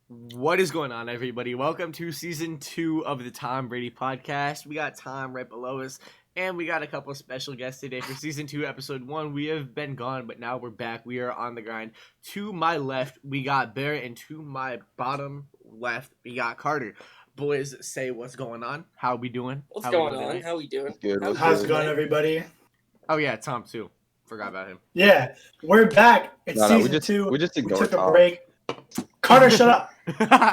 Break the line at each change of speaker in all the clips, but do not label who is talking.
What is going on, everybody? Welcome to season 2 of the Tom Brady podcast. We got Tom right below us, and we got a couple of special guests today for season 2, episode 1. We have been gone, but now we're back. We are on the grind. To my left, we got Barrett, and to my bottom left, we got Carter. Boys, say what's going on. How we doing?
What's going on? How we doing?
Good.
How's it going, everybody?
Oh yeah, Tom too. Forgot about him.
Yeah, we're back. It's season 2.
We just
We
ignored
took a
Tom.
break. Carter, shut up.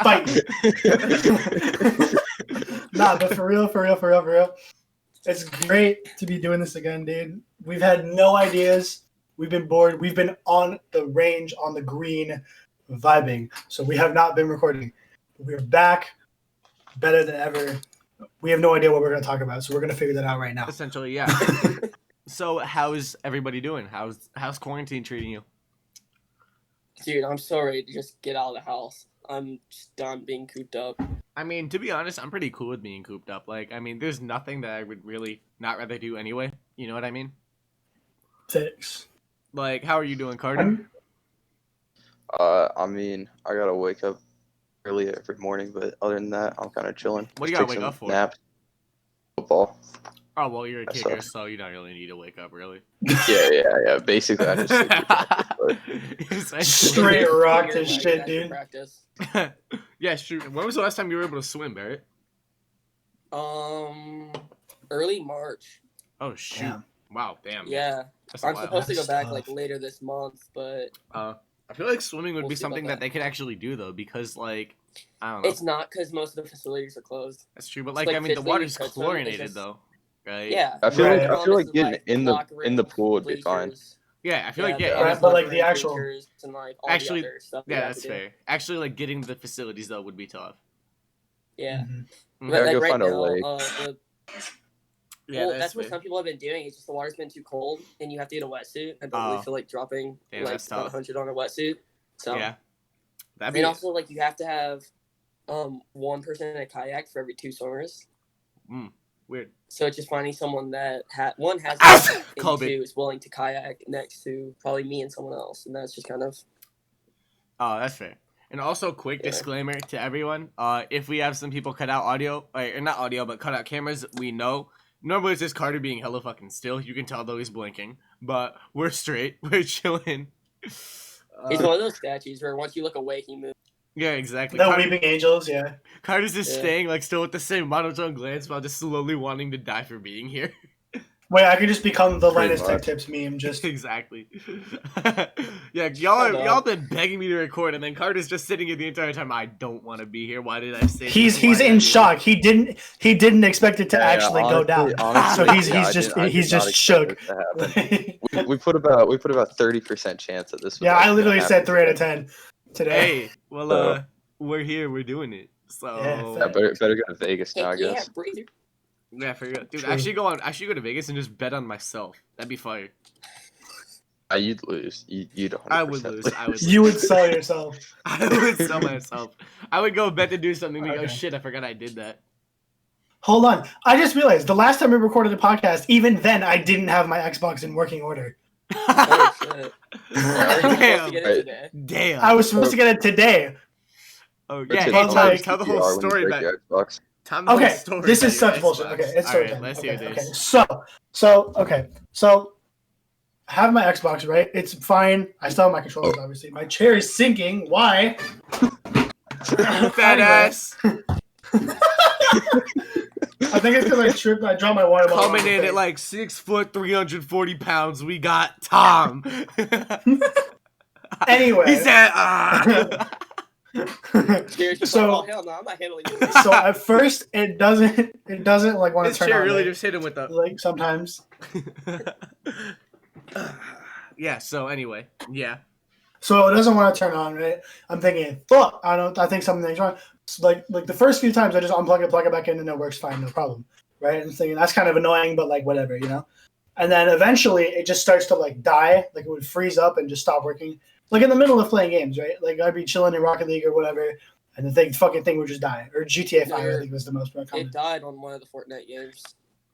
Fight. Nah, but for real. It's great to be doing this again, dude. We've had no ideas. We've been bored. We've been on the range, on the green, vibing. So we have not been recording. We're back, better than ever. We have no idea what we're going to talk about, so we're going to figure that out right now.
Essentially, yeah. So, how's everybody doing? How's quarantine treating you?
Dude, I'm so ready to just get out of the house. I'm just done being cooped up.
I mean, to be honest, I'm pretty cool with being cooped up. Like, I mean, there's nothing that I would really not rather do anyway. You know what I mean?
Thanks.
Like, how are you doing, Carter?
I mean, I gotta wake up early every morning, but other than that, I'm kind of chilling.
What do you
Just
gotta
take
wake
some
up for?
Naps. Football.
Oh, well, you're a
That
kicker,
sucks.
so you don't really need to wake up, really.
Yeah. Basically, I just sleep through practice, but
Essentially.
Straight rock this
Like,
shit,
after
dude.
Practice.
Yeah, shoot. When was the last time you were able to swim, Barrett?
Early March.
Oh, shoot.
Yeah.
Wow, damn.
Yeah,
That's a
I'm
while.
supposed to go
That's
back
tough.
like later this month, but
I feel like swimming would
We'll
be
see about
something that
that.
they could actually do, though, because, like, I don't know.
it's not because most of the facilities are closed.
That's true, but,
it's
like,
like
I mean, the
50
water's
cuts on, it's
chlorinated,
just-
though, right?
Yeah,
I feel
Right.
like getting in the pool would be fine.
Yeah, I feel like,
the
yeah,
Right,
locker
but, like,
room
the actual-
features and, like, all
Actually,
the other stuff you
yeah,
have
that's
to do.
fair. Actually, like, getting the facilities, though, would be tough.
Yeah,
Mhm.
Mhm.
but
Gotta
like
go
right
find a
now,
lake.
Yeah,
well, that's what
fair.
some people have been doing. It's just the water's been too cold, and you have to get a wetsuit. I don't
Oh.
really feel like dropping
Damn,
like
that's tough.
100 on a wetsuit. So
Yeah. That'd
and
be
also like you have to have one person in a kayak for every 2 swimmers.
weird.
So it's just finding someone that one has
Ah!
and
COVID.
2 is willing to kayak next to probably me and someone else, and that's just kind of
Oh, that's fair. And also, quick
Yeah.
disclaimer to everyone: if we have some people cut out audio, or not audio, but cut out cameras, we know. Normally, it's just Carter being hella fucking still. You can tell though he's blinking, but we're straight. We're chilling.
it's one of those statues where once you look away, he moves.
Yeah, exactly.
The Weeping Angels, yeah.
Carter's just
Yeah.
staying like still with the same monotone glance, while just slowly wanting to die for being here.
Wait, I could just become the
Pretty
Linus Tech
much.
Tips meme. Just
Exactly. Yeah, y'all
Shut
y'all
up.
been begging me to record, and then Carter's just sitting here the entire time. I don't want to be here. Why did I say?
he's
this? Why did I
in
do
shock. He didn't expect it to actually go down.
Honestly,
So he's
I
just
did not
shook.
expect it to happen. We put about 30% chance that this. Was
Yeah, I
actually
literally
gonna
said
happen
3 out of
today.
10 today.
Hey, well,
So-
we're here. We're doing it. So
Yeah,
Yeah, better go to Vegas now, I
Yeah,
guess.
Brady.
yeah, for real. Dude,
True.
actually go to Vegas and just bet on myself. That'd be fire.
You'd lose. You'd 100%
I would lose. I would.
You
lose.
would sell yourself.
I would sell myself. I would go bet to do something. And go,
Okay.
shit, I forgot I did that.
Hold on. I just realized the last time we recorded a podcast, even then I didn't have my Xbox in working order.
Oh shit! Are you supposed
Damn.
to get it
Right.
today?
Damn.
I was supposed to get it today.
Oh
But
yeah.
to
Hey,
But,
Tom,
like-
tell the whole story
when you
about.
break your Xbox.
Tell the whole
Okay,
story
this
about
is
your
such bullshit.
Xbox.
Okay, it's story
Alright,
time.
let's
Okay,
hear
okay.
this.
So, I have my Xbox, right? It's fine. I still have my controllers, obviously. My chair is sinking. Why?
Fat
Anyway,
ass
I think it's because I tripped. I dropped my water bottle.
coming
on the
in
thing.
at like 6 foot, 340 pounds. We got Tom.
Anyway.
he said, ah.
Seriously,
So-
oh hell no, I'm not handling this.
So at first it doesn't like want
This
to turn
chair
on.
really
right?
just hit him with the.
Like sometimes.
Yeah. So anyway, yeah.
So it doesn't want to turn on, right? I'm thinking, fuck, I think something's wrong. So like the first few times I just unplug it, plug it back in, and it works fine, no problem. Right? And thinking that's kind of annoying, but like whatever, you know? And then eventually it just starts to like die, like it would freeze up and just stop working. Like in the middle of playing games, right? Like I'd be chilling in Rocket League or whatever, and the fucking thing would just die. Or GTA 5, I think was the most common.
It died on one of the Fortnite games.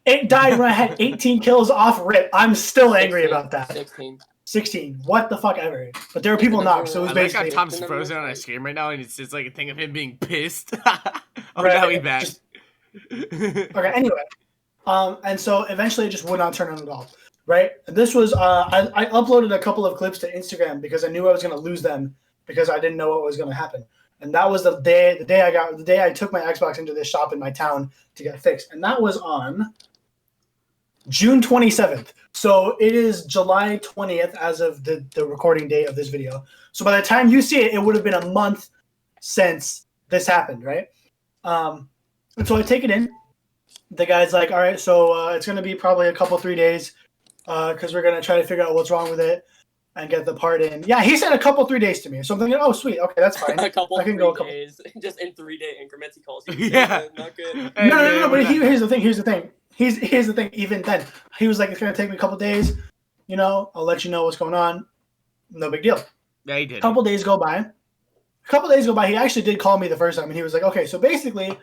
It died when I had 18 kills off rip. I'm still angry about that. 16. What the fuck ever. But there were people knocked, so it was
I like how
basically...
Tom's frozen on our screen right now, and it's just like a thing of him being pissed. Oh,
Right,
now he's back.
Okay, anyway. And so eventually it just would not turn on at all. Right? And this was... I uploaded a couple of clips to Instagram because I knew I was going to lose them because I didn't know what was going to happen. And that was the day I took my Xbox into this shop in my town to get fixed. And that was on June 27th. So it is July 20th as of the recording date of this video. So by the time you see it, it would have been a month since this happened, right? And so I take it in. The guy's like, all right, so it's going to be probably a couple, 3 days because we're going to try to figure out what's wrong with it and get the part in. Yeah, he said a couple, 3 days to me. So I'm thinking, oh, sweet. Okay, that's fine.
I can
go
go
a couple
days. Just in 3 day increments, he calls you.
Yeah.
Not good.
No. But here's the thing. Here's the thing. Even then, he was like, it's going to take me a couple days. You know, I'll let you know what's going on. No big deal.
Yeah, he did.
A couple days go by. He actually did call me the first time, and he was like, okay, so basically,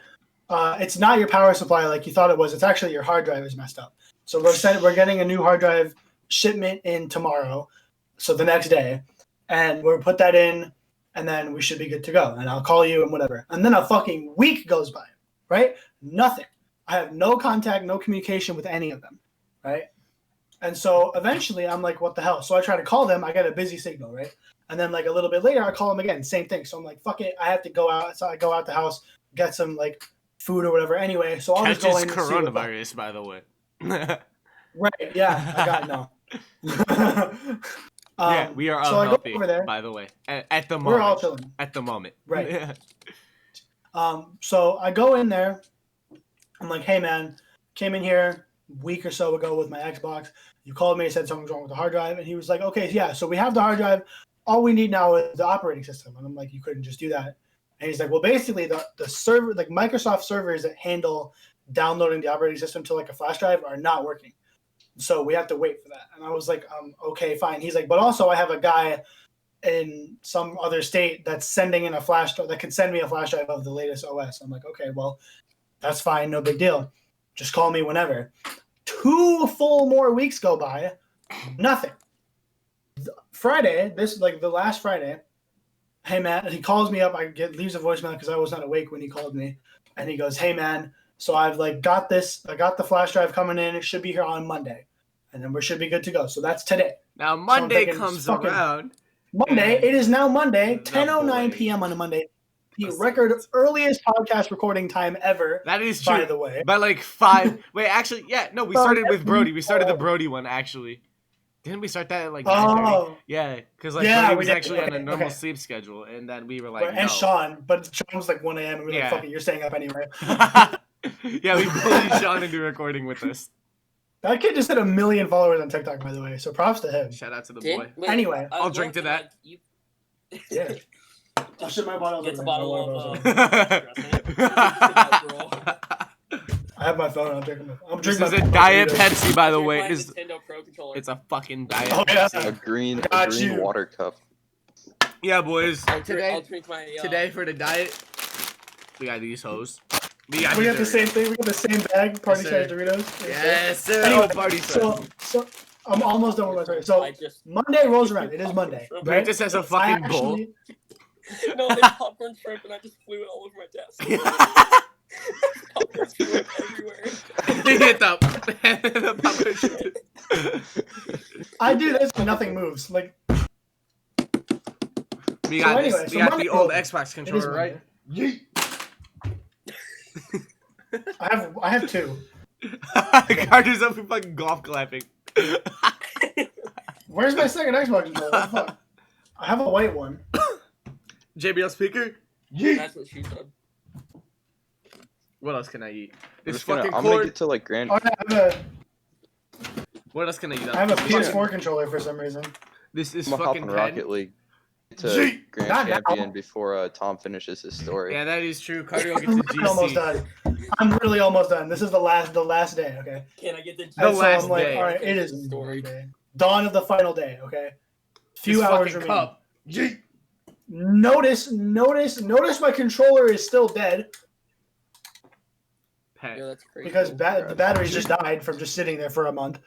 it's not your power supply like you thought it was. It's actually your hard drive is messed up. So we're getting a new hard drive shipment in tomorrow, so the next day, and we'll put that in, and then we should be good to go. And I'll call you and whatever. And then a fucking week goes by, right? Nothing. I have no contact, no communication with any of them, right? And so eventually I'm like, what the hell? So I try to call them. I get a busy signal, right? And then like a little bit later, I call them again. Same thing. So I'm like, fuck it. I have to go out. So I go out the house, get some like food or whatever. Anyway, so I'll just go in and
coronavirus, by the way.
Right. Yeah. I got it now.
Yeah, we are all
so
healthy,
I go over there.
by the way. At the moment.
We're all chilling.
At the moment.
Right. So I go in there. I'm like, hey, man, came in here a week or so ago with my Xbox. You called me and said something's wrong with the hard drive. And he was like, okay, yeah, so we have the hard drive. All we need now is the operating system. And I'm like, you couldn't just do that. And he's like, well, basically the server, like Microsoft servers that handle downloading the operating system to like a flash drive are not working. So we have to wait for that. And I was like, okay, fine. He's like, but also I have a guy in some other state that's sending in a flash drive that can send me a flash drive of the latest OS. I'm like, okay, well, that's fine. No big deal. Just call me whenever. 2 full more weeks go by. Nothing. Friday, the last Friday, hey, man, he calls me up. Leaves a voicemail because I was not awake when he called me. And he goes, hey, man, so I've got this. I got the flash drive coming in. It should be here on Monday. And then we should be good to go. So that's today.
Now Monday comes around.
Monday. It is now Monday, 10:09 p.m. on a Monday. The record earliest podcast recording time ever.
That is true.
By the way.
By like 5. Wait, actually, yeah. No, we started with Brody. We started the Brody one, actually. Didn't we start that at like 9:30? Yeah, because Brody was actually on a normal sleep schedule. And then we were like,
and Sean. But Sean was like 1 a.m. And we were like, fuck it, you're staying up anyway.
Yeah, we bullied Sean into recording with us.
That kid just had 1 million followers on TikTok, by the way. So props to him.
Shout out to the boy.
Anyway.
I'll drink to that.
Yeah. I'll shit my bottle.
Get the bottle of.
I have my phone. I'm drinking.
This is a Diet Pepsi, by the way.
Nintendo Pro controller.
It's a fucking Diet
Pepsi.
A green water cup.
Yeah, boys.
Today
For the diet, we got these hoes.
We got the same thing. We got the same bag. Party size Doritos.
Yes, sir.
Anyway,
party size.
So I'm almost done with my story. So Monday rolls around. It is Monday.
Right? This has a fucking bowl.
No, they popcorn shrimp, and I just flew it all over my desk. Popcorn shrimp everywhere.
They hit the popcorn shrimp.
I do this, but nothing moves. Like
we got this. We got the old Xbox controller, right?
Yeet. I have 2.
Carter's up and fucking golf clapping.
Where's my second Xbox controller? What the fuck? I have a white one.
JBL speaker?
That's what she said.
What else can I eat?
I'm gonna get to like Grand.
What else can I eat?
I have a PS4 controller for some reason.
This is
I'm
fucking
Rocket League to Grand Champion before Tom finishes his story.
Yeah, that is true. Carter will get to GC.
Almost done. I'm really almost done. This is the last day. Okay.
Can I get the
last day?
All right, it is story day. Dawn of the final day. Okay. Few hours remaining.
Yeet.
Notice my controller is still dead.
pet.
Yo, that's crazy.
because the batteries just died from just sitting there for a month.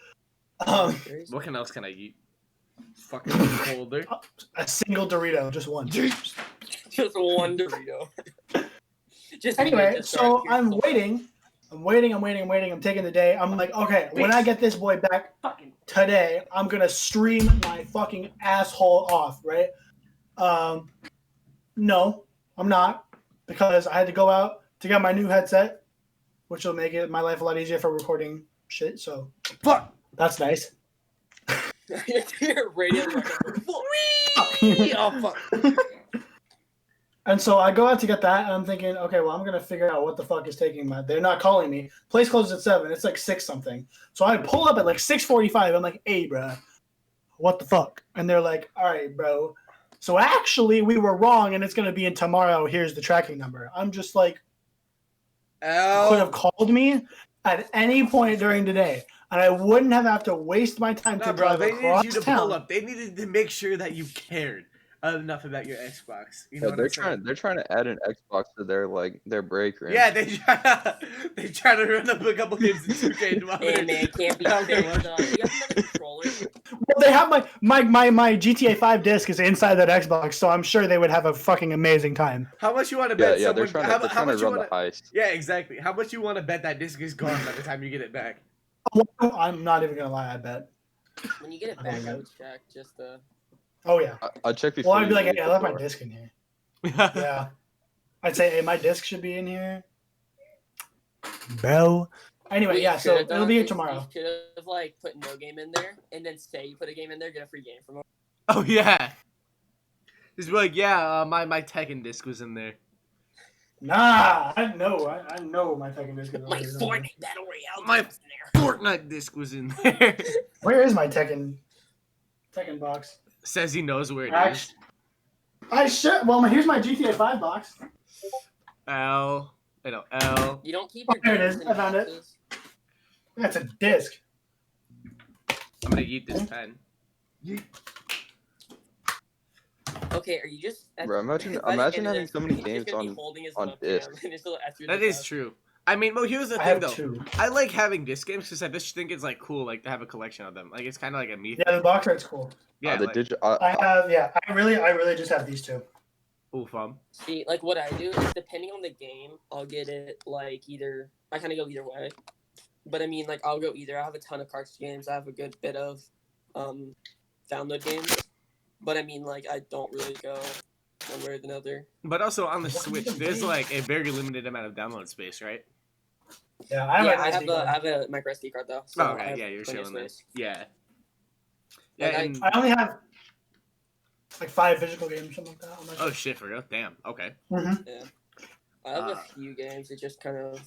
Crazy.
What else can I eat? Fucking folder.
A single Dorito, just one.
Just one Dorito. Just
Anyway,
just
so
start
I'm
here.
waiting. I'm taking the day. I'm like, okay, when I get this boy back today, I'm gonna stream my fucking asshole off, right? No, I'm not, because I had to go out to get my new headset, which will make my life a lot easier for recording shit. So,
Fuck.
that's nice.
Your radio.
Oh fuck.
And so I go out to get that, and I'm thinking, okay, well, I'm gonna figure out what the fuck is taking my. They're not calling me. Place closes at 7. It's like 6 something. So I pull up at like 6:45. I'm like, hey, bro, what the fuck? And they're like, all right, bro. So actually, we were wrong, and it's gonna be in tomorrow. Here's the tracking number. I'm just like, you could have called me at any point during the day, and I wouldn't have to waste my time
Nah,
to
bro,
drive
they
across
needed you to
town.
pull up. They needed to make sure that you cared enough about your Xbox. You know what
they're
I'm saying?
they're trying to add an Xbox to their break room.
Yeah, they try to run up a couple games in 2K.
Hey man, can't be
Okay,
fixed.
well.
Do you have another controller?
Well, they have my GTA 5 disc is inside that Xbox, so I'm sure they would have a fucking amazing time.
How much you want to
Yeah,
bet
yeah,
someone?
they're trying
how
to
much you
run
want
the
to?
heist.
Yeah, exactly. How much you want to bet that disc is gone by the time you get it back?
I'm not even gonna lie, I bet.
When you get it back, I would check just
Oh yeah.
I'll check before.
Well, I'd be like,
you
hey, I
leave
left
the
my
door.
disc in here. Yeah. I'd say, hey, my disc should be in here. Bro. Anyway,
What
yeah,
you
so
should've
it'll
done
be here
is
tomorrow.
You should have like put no game in there, and then say you put a game in there, get a free game from them.
Oh yeah. Just be like, yeah, my Tekken disc was in there.
Nah, I know my Tekken disc is
My
in there.
Fortnite Battle Royale
My-
game's in there.
Fortnite disc was in there.
Where is my Tekken box?
Says he knows where it is.
Actually, I should. Well, here's my GTA 5 box.
L.
You don't keep
Oh,
your
there it
games
is.
in
I found it.
boxes.
That's a disc.
I'm gonna eat this pen.
Okay, are you just?
Bro, imagine
by the
imagine
end of
having
this,
so many
he's just
games
gonna be
on
holding his
on
webcam
disc.
and it's still after
That
the
is
test.
true. I mean, well, here's the
I
thing
have
though.
2.
I like having disc games because I just think it's like cool, like to have a collection of them. Like it's kind of like a me.
Yeah, the box art's cool.
Yeah.
The
Like,
digital.
I have. Yeah, I really just have these 2.
ooh, fun.
See, like what I do is depending on the game, I'll get it like either. I kind of go either way, but I mean, like I'll go either. I have a ton of cartridge games. I have a good bit of download games, but I mean, like I don't really go one way or the other.
But also on the Switch, there's like a very limited amount of download space, right?
Yeah, I have,
Yeah,
an
I
SD card.
have a micro SD card though. So
Oh,
I
okay,
have
yeah, you're
plenty of
showing this.
space.
Yeah. Yeah,
Like,
and,
I only have like 5 physical games, something like that. On my
oh shit, for real? Damn. Okay.
Mm-hmm.
I have a few games. It just kind of.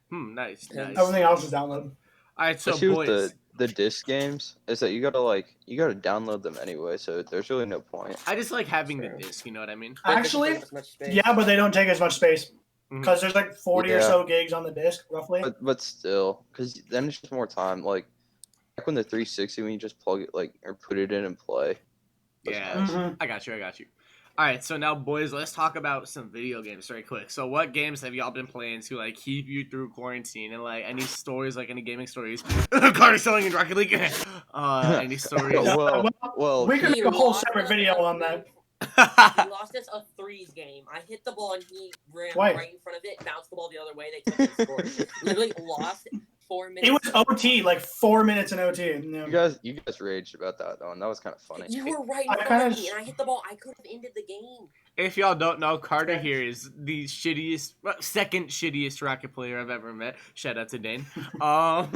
Nice,
Yeah.
nice.
Everything else is download.
All right, so
issue with
boys,
the disc games is that you gotta download them anyway, so there's really no point.
I just like having the
Sure.
disc. You know what I mean?
But it doesn't
Actually,
take up as much space.
yeah, but they don't take as much space
Mhm.
because there's like 40 or
Yeah.
so gigs on the disc, roughly.
But still, because then it's just more time. Like back when the 360, when you just plug it or put it in and play. That's
Yeah.
nice.
Mhm.
I got you. All right, so now, boys, let's talk about some video games very quick. So, what games have y'all been playing to like keep you through quarantine, and like any stories, like any gaming stories? Carter selling in Rocket League. Any stories?
Well,
We could
He
make a whole
lost
separate
us
video
a
on that.
He lost us a threes game. I hit the ball and he ran
Why?
right in front of it, bounced the ball the other way. They took the score. Literally lost 4 minutes.
It was OT, like 4 minutes in OT. Yeah.
you guys raged about that though, and that was kind of funny.
You were right in
I
front
kinda
of me, and I hit the ball. I could have ended the game.
If y'all don't know, Carter
Okay.
here is the second shittiest Rocket player I've ever met. Shout out to Dane.
Nah,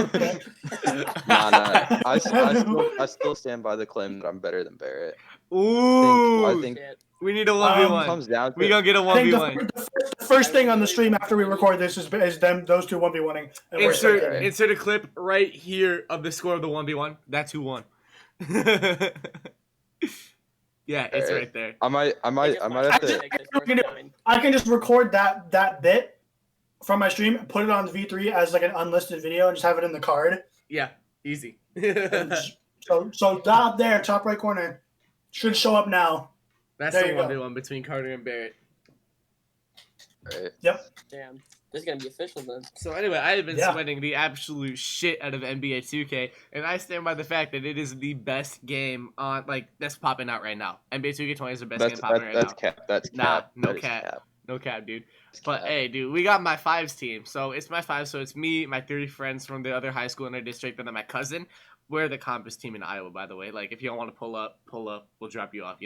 I still stand by the claim that I'm better than Barrett.
Ooh,
I think
Shit.
we need a
it
1v1.
comes down to
We gonna get a
I think
1v1.
the first thing on the stream after we record this is them those two 1v1ing. And we're
Insert
spectating.
insert a clip right here of the score of the 1v1. That's who won. Yeah, it's
Alright.
right there.
I might have to.
I can just record that bit from my stream, put it on V3 as like an unlisted video, and just have it in the card.
Yeah, easy.
So that there, top right corner, should show up now.
That's
There
the
you go.
1v1 between Carter and Barrett.
Right.
Yep.
Damn, this is gonna be official then.
So anyway, I have been
Yeah.
sweating the absolute shit out of NBA 2K, and I stand by the fact that it is the best game on that's popping out right now. NBA 2K20 is the best game popping right
That's
now.
cap. That's
Nah,
cap.
no
That is
cap.
cap.
No cap, dude.
That's
But
cap.
hey, dude, we got my fives team. So it's my five. So it's me, my 30 friends from the other high school in our district, and then my cousin. We're the compass team in Iowa, by the way. Like, if you don't want to pull up. We'll drop you off,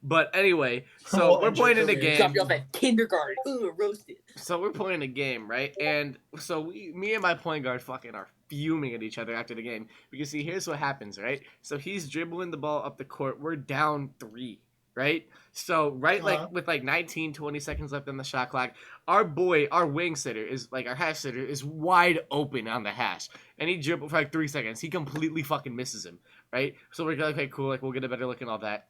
But anyway, so
Well,
we're playing in a
interesting.
Drop
game.
you off at kindergarten. Ooh, roasted.
So we're playing a game, right? And so me and my point guard fucking are fuming at each other after the game. Because see, here's what happens, right? So he's dribbling the ball up the court. We're down 3, right? So with 19, 20 seconds left on the shot clock, our wing sitter our hash sitter is wide open on the hash. And he dribbled for 3 seconds. He completely fucking misses him, right? So we're like, okay, cool, we'll get a better look and all that.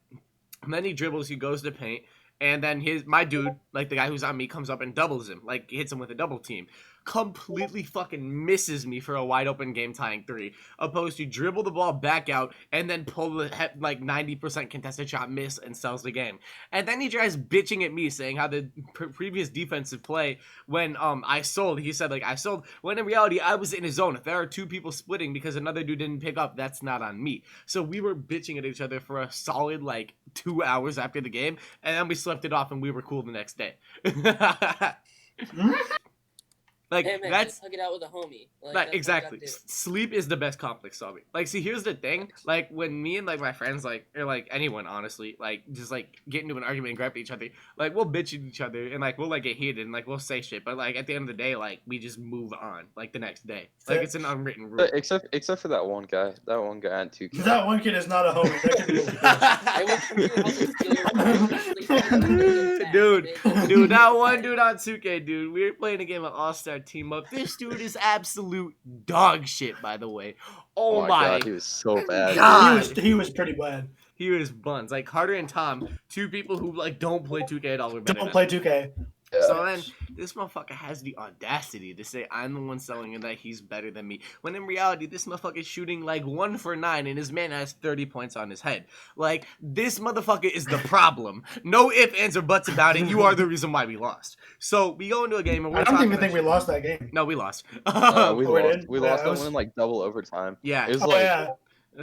And then he dribbles, he goes to paint. And then my dude, the guy who's on me, comes up and doubles him, hits him with a double team. Completely fucking misses me for a wide open game tying 3. Opposed to dribble the ball back out and then pull the 90% contested shot, miss, and sells the game. And then he tries bitching at me, saying how the previous defensive play when I sold, he said I sold, when in reality I was in his zone. If there are 2 people splitting because another dude didn't pick up, that's not on me. So we were bitching at each other for a solid 2 hours after the game, and then we slept it off and we were cool the next day.
Hey man,
that's
just hug it out with a homie.
Like, exactly. Sleep is the best conflict solving. See, here's the thing. When me and my friends or anyone honestly just get into an argument and grab at each other, we'll bitch at each other and we'll get heated and we'll say shit, but at the end of the day we just move on the next day. It's an unwritten rule.
Except for that one guy. That one guy on 2K.
That one kid is not a homie. That kid is a bitch.
Dude, that one dude on 2K, dude. We were playing a game of All-Star Team Up. This dude is absolute dog shit, by the way. Oh my
God, he was so bad.
God.
He was pretty bad.
He was buns. Carter and Tom, 2 people who don't play 2K at all.
Don't play 2K.
Yeah.
So then, this motherfucker has the audacity to say I'm the one selling and that he's better than me. When in reality, this motherfucker's shooting 1 for 9 and his man has 30 points on his head. This motherfucker is the problem. No ifs, ands, or buts about it. You are the reason why we lost. So we go into a game and we're
I don't even think we lost that game.
No, we lost.
We lost that one in double overtime.
Yeah.
It was
yeah.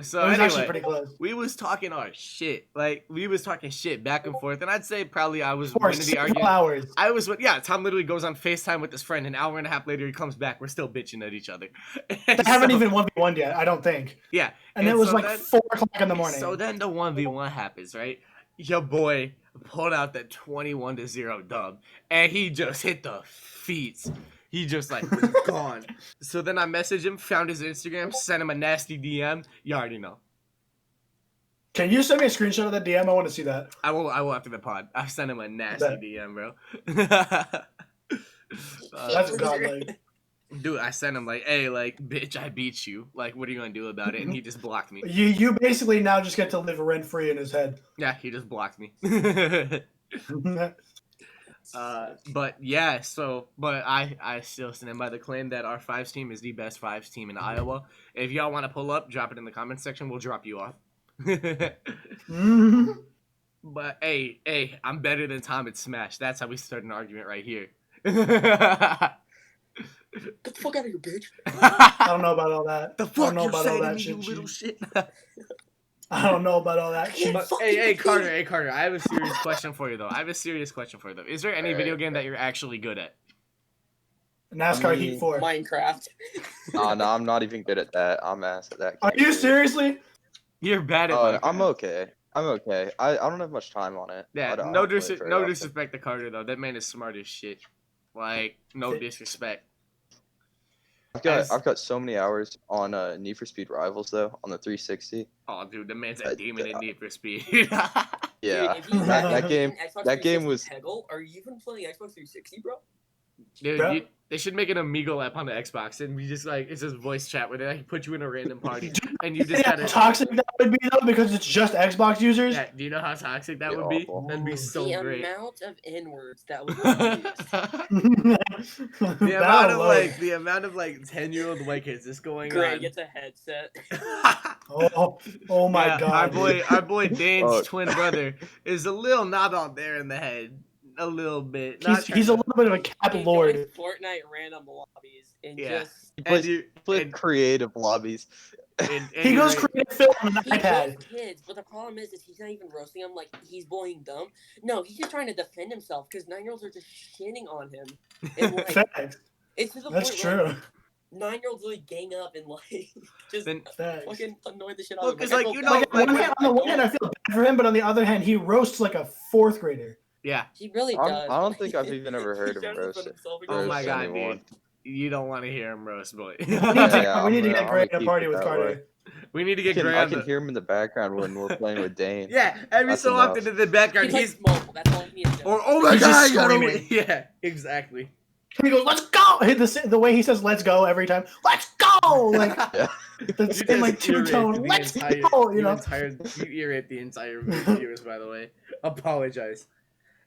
So
it was actually
anyway,
pretty close.
we was talking our shit. We was talking shit back and forth. And I'd say probably I was winning the argument.
Hours.
Tom literally goes on FaceTime with his friend. An hour and a half later, he comes back. We're still bitching at each other.
They haven't even 1v1'd yet, I don't think.
Yeah.
And it was 4 o'clock in the morning.
So then the 1v1 happens, right? Your boy pulled out that 21-0 dub. And he just hit the feet. He just was gone. So then I messaged him, found his Instagram, sent him a nasty DM. You already know.
Can you send me a screenshot of that DM? I want to see that.
I will after the pod. I sent him a nasty DM, bro.
That's godlike.
Dude, I sent him hey, bitch, I beat you. What are you gonna do about it? And he just blocked me.
You basically now just get to live rent free in his head.
Yeah, he just blocked me. But yeah, but I still stand by the claim that our 5s team is the best 5s team in Iowa. If y'all want to pull up, drop it in the comments section. We'll drop you off. But hey, I'm better than Tom at Smash. That's how we start an argument right here.
Get the fuck out of here, bitch.
I don't know about all that.
The fuck you
about
say
all
to
that
me,
shit,
you little shit?
I don't know about all that shit.
But, hey, Carter, I have a serious question for you, though. Is there any video game that you're actually good at?
NASCAR Heat 4.
Minecraft.
No, I'm not even good at that. I'm ass at that.
Are you seriously?
You're bad at Minecraft.
I'm okay. I don't have much time on it.
Yeah, no disrespect to Carter, though. That man is smart as shit. No disrespect.
I've got so many hours on Need for Speed Rivals though on the 360.
Oh, dude, the man's a demon in Need for Speed.
Yeah,
Dude, if you
that game was.
Peggle, are you even playing Xbox 360, bro?
Dude, they should make an Amigo app on the Xbox, and we just it's just voice chat where they put you in a random party, and you just gotta.
Toxic that would be though because it's just Xbox users.
Yeah, do you know how toxic that would be?
Awful.
That'd be so great.
The amount of N-words that would
the amount of 10-year-old white kids is going
Greg
on.
gets a headset.
oh my god.
Our boy Dane's twin brother is a little not out there in the head. a little bit.
He's a little bit of a cap
He
lord.
joined Fortnite random lobbies and
Yeah.
just
He
And
plays
and,
creative lobbies.
He goes creative film on the
he
iPad.
roasts kids, but the problem is he's not even roasting them like he's bullying them. No, he's just trying to defend himself because 9-year-olds are just shitting on him. And like,
Facts.
it's to the
That's
point where
true.
9-year-olds really gang up and like just
Then-
Facts.
fucking annoy the shit out
Well,
of him.
'cause, like,
I
you
feel
know,
bad.
Like,
like,
on the one hand, I feel bad for him, but on the other hand, he roasts like a fourth grader.
yeah.
He really
I
does.
don't think I've even ever heard
He
him
tries to
roast
put
it.
himself
Oh
against
my
roast
god,
anyone.
dude. You don't want to hear him roast, boy.
We need
Yeah,
to get
I'm
Gray in
gonna
a
keep
party
it
with
that
Carter.
way.
We need to get Gray
I
on
can
the...
hear him in the background when we're playing with Dane.
Yeah, every
That's
so
enough.
often in the
He
background,
plays
he's...
mobile. That's all he needs to do.
Or, oh my
He's
god,
just
I gotta
screaming.
win. Yeah, exactly.
He goes, "Let's go!" The way he says "Let's go" every time. Let's go! Like
Yeah.
the
You
same like
just
two tone.
irritated the
Let's
entire,
go! You know.
you irritated the entire viewers, by the way. Apologize.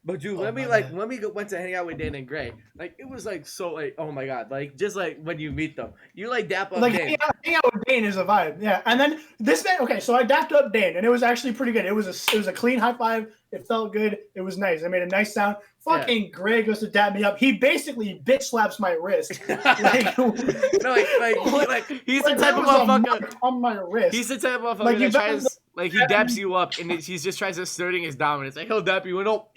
But dude,
Oh,
when
my bad.
went to hang out with Dan and Gray, like it was like so like oh my god, like just like when you meet them, you like dap up
Like
Dan.
hanging out with Dane is a vibe, yeah. And then this man, okay, so I dapped up Dane, and it was actually pretty good. It was a clean high five. It felt good. It was nice. I made a nice sound. Fucking Gray goes to dap me up. He basically bitch slaps my wrist. Like,
No, he's the
like,
type
there
of
was a
motherfucker.
mark on my wrist.
He's the type of motherfucker
Like, you
that
better-
tries like he daps you up and he's just tries asserting his dominance. Like he'll dap you and oh.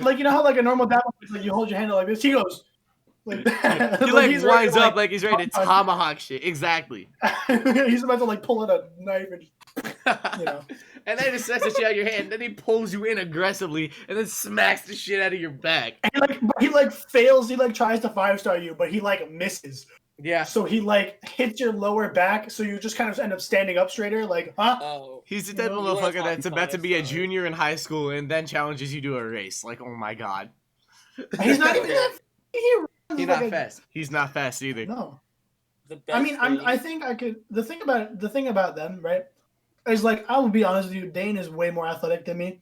Like, you know how like a normal dap is like you hold your hand like this. He goes like that.
He like
he's ready
winds
to,
up like he's ready to tomahawk shit. Exactly.
he's about to like pull out a knife and you know.
And then he just sets the shit out of your hand. Then he pulls you in aggressively and then smacks the shit out of your back.
And he like fails. He like tries to 5-star you, but he like misses.
Yeah.
So he like hits your lower back, so you just kind of end up standing up straighter, like, huh?
Oh,
He's the type of
You wanna
motherfucker
talk
that's about to be a
five-star.
junior in high school and then challenges you to a race. Like, oh my god.
He's not even that. He runs
He's
like
not
a-
fast. He's not fast either.
No.
the best
I mean,
thing-
I think I could. The thing about them, right, is like I will be honest with you. Dane is way more athletic than me,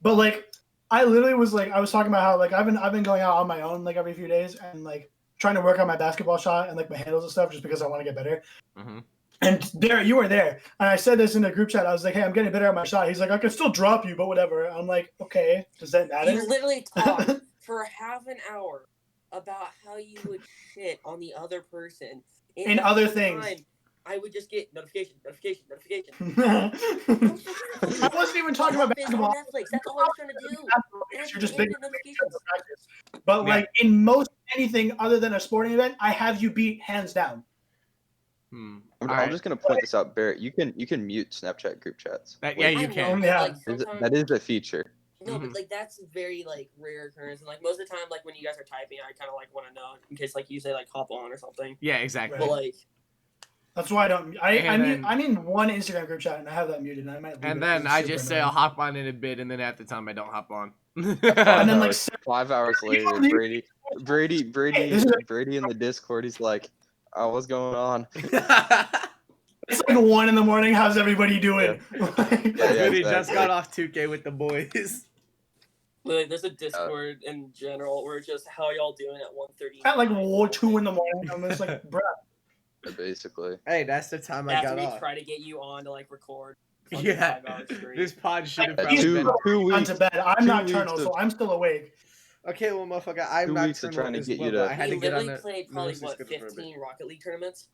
but like I literally was like I was talking about how like I've been going out on my own like every few days and like trying to work on my basketball shot and like my handles and stuff just because I want to get better.
Mm-hmm.
And there you were there, and I said this in the group chat. I was like, "Hey, I'm getting better at my shot." He's like, "I can still drop you, but whatever." I'm like, "Okay, does that matter?"
You literally talked for half an hour about how you would shit on the other person. And
In
the
other
whole
things.
time, I would just get notification.
I wasn't even talking about
It's on
basketball.
Netflix. That's all I was trying to do. And
You're just
I
big.
get notifications.
But
Yeah.
like in most anything other than a sporting event, I have you beat hands down.
I'm just gonna point this out, Barrett. You can mute Snapchat group chats.
Yeah,
Like,
you
I
can.
know,
Yeah.
but, like, sometimes,
that is a feature.
no,
Mhm.
but like that's very like rare occurrence, and like most of the time, like when you guys are typing, I kind of like want to know in case like you say like hop on or something.
Yeah, exactly.
But like,
That's why I don't.
And then-
I'm in one Instagram group chat and I have that muted. And I might. Leave
And
it.
then
It's
I
super
just say I'll
annoying.
hop on in a bit, and then at the time I don't hop on.
And then like
5 hours later,
You-
Brady in the Discord, he's like, "Oh, what's going on?"
it's like 1 a.m. How's everybody doing?
Yeah,
Dude, he just
exactly.
got off 2K with the boys.
literally, there's a Discord in general where it's just how y'all doing at 1:30.
At like 2 a.m. I'm just like, bruh.
Basically.
Hey, that's the time I
After
got
we
off.
try to get you on to like record. fucking
Yeah,
5 hours straight.
this pod should have
Yeah,
probably
He's
been.
two
gone
weeks.
to bed. I'm
2
nocturnal,
weeks
so
of-
I'm still awake.
Okay, well, motherfucker, I'm
2
not
weeks of trying to get you to-
But I had
We
to get on
literally
the.
played probably
Lewis's
what
schedule for a bit.
15 Rocket League tournaments.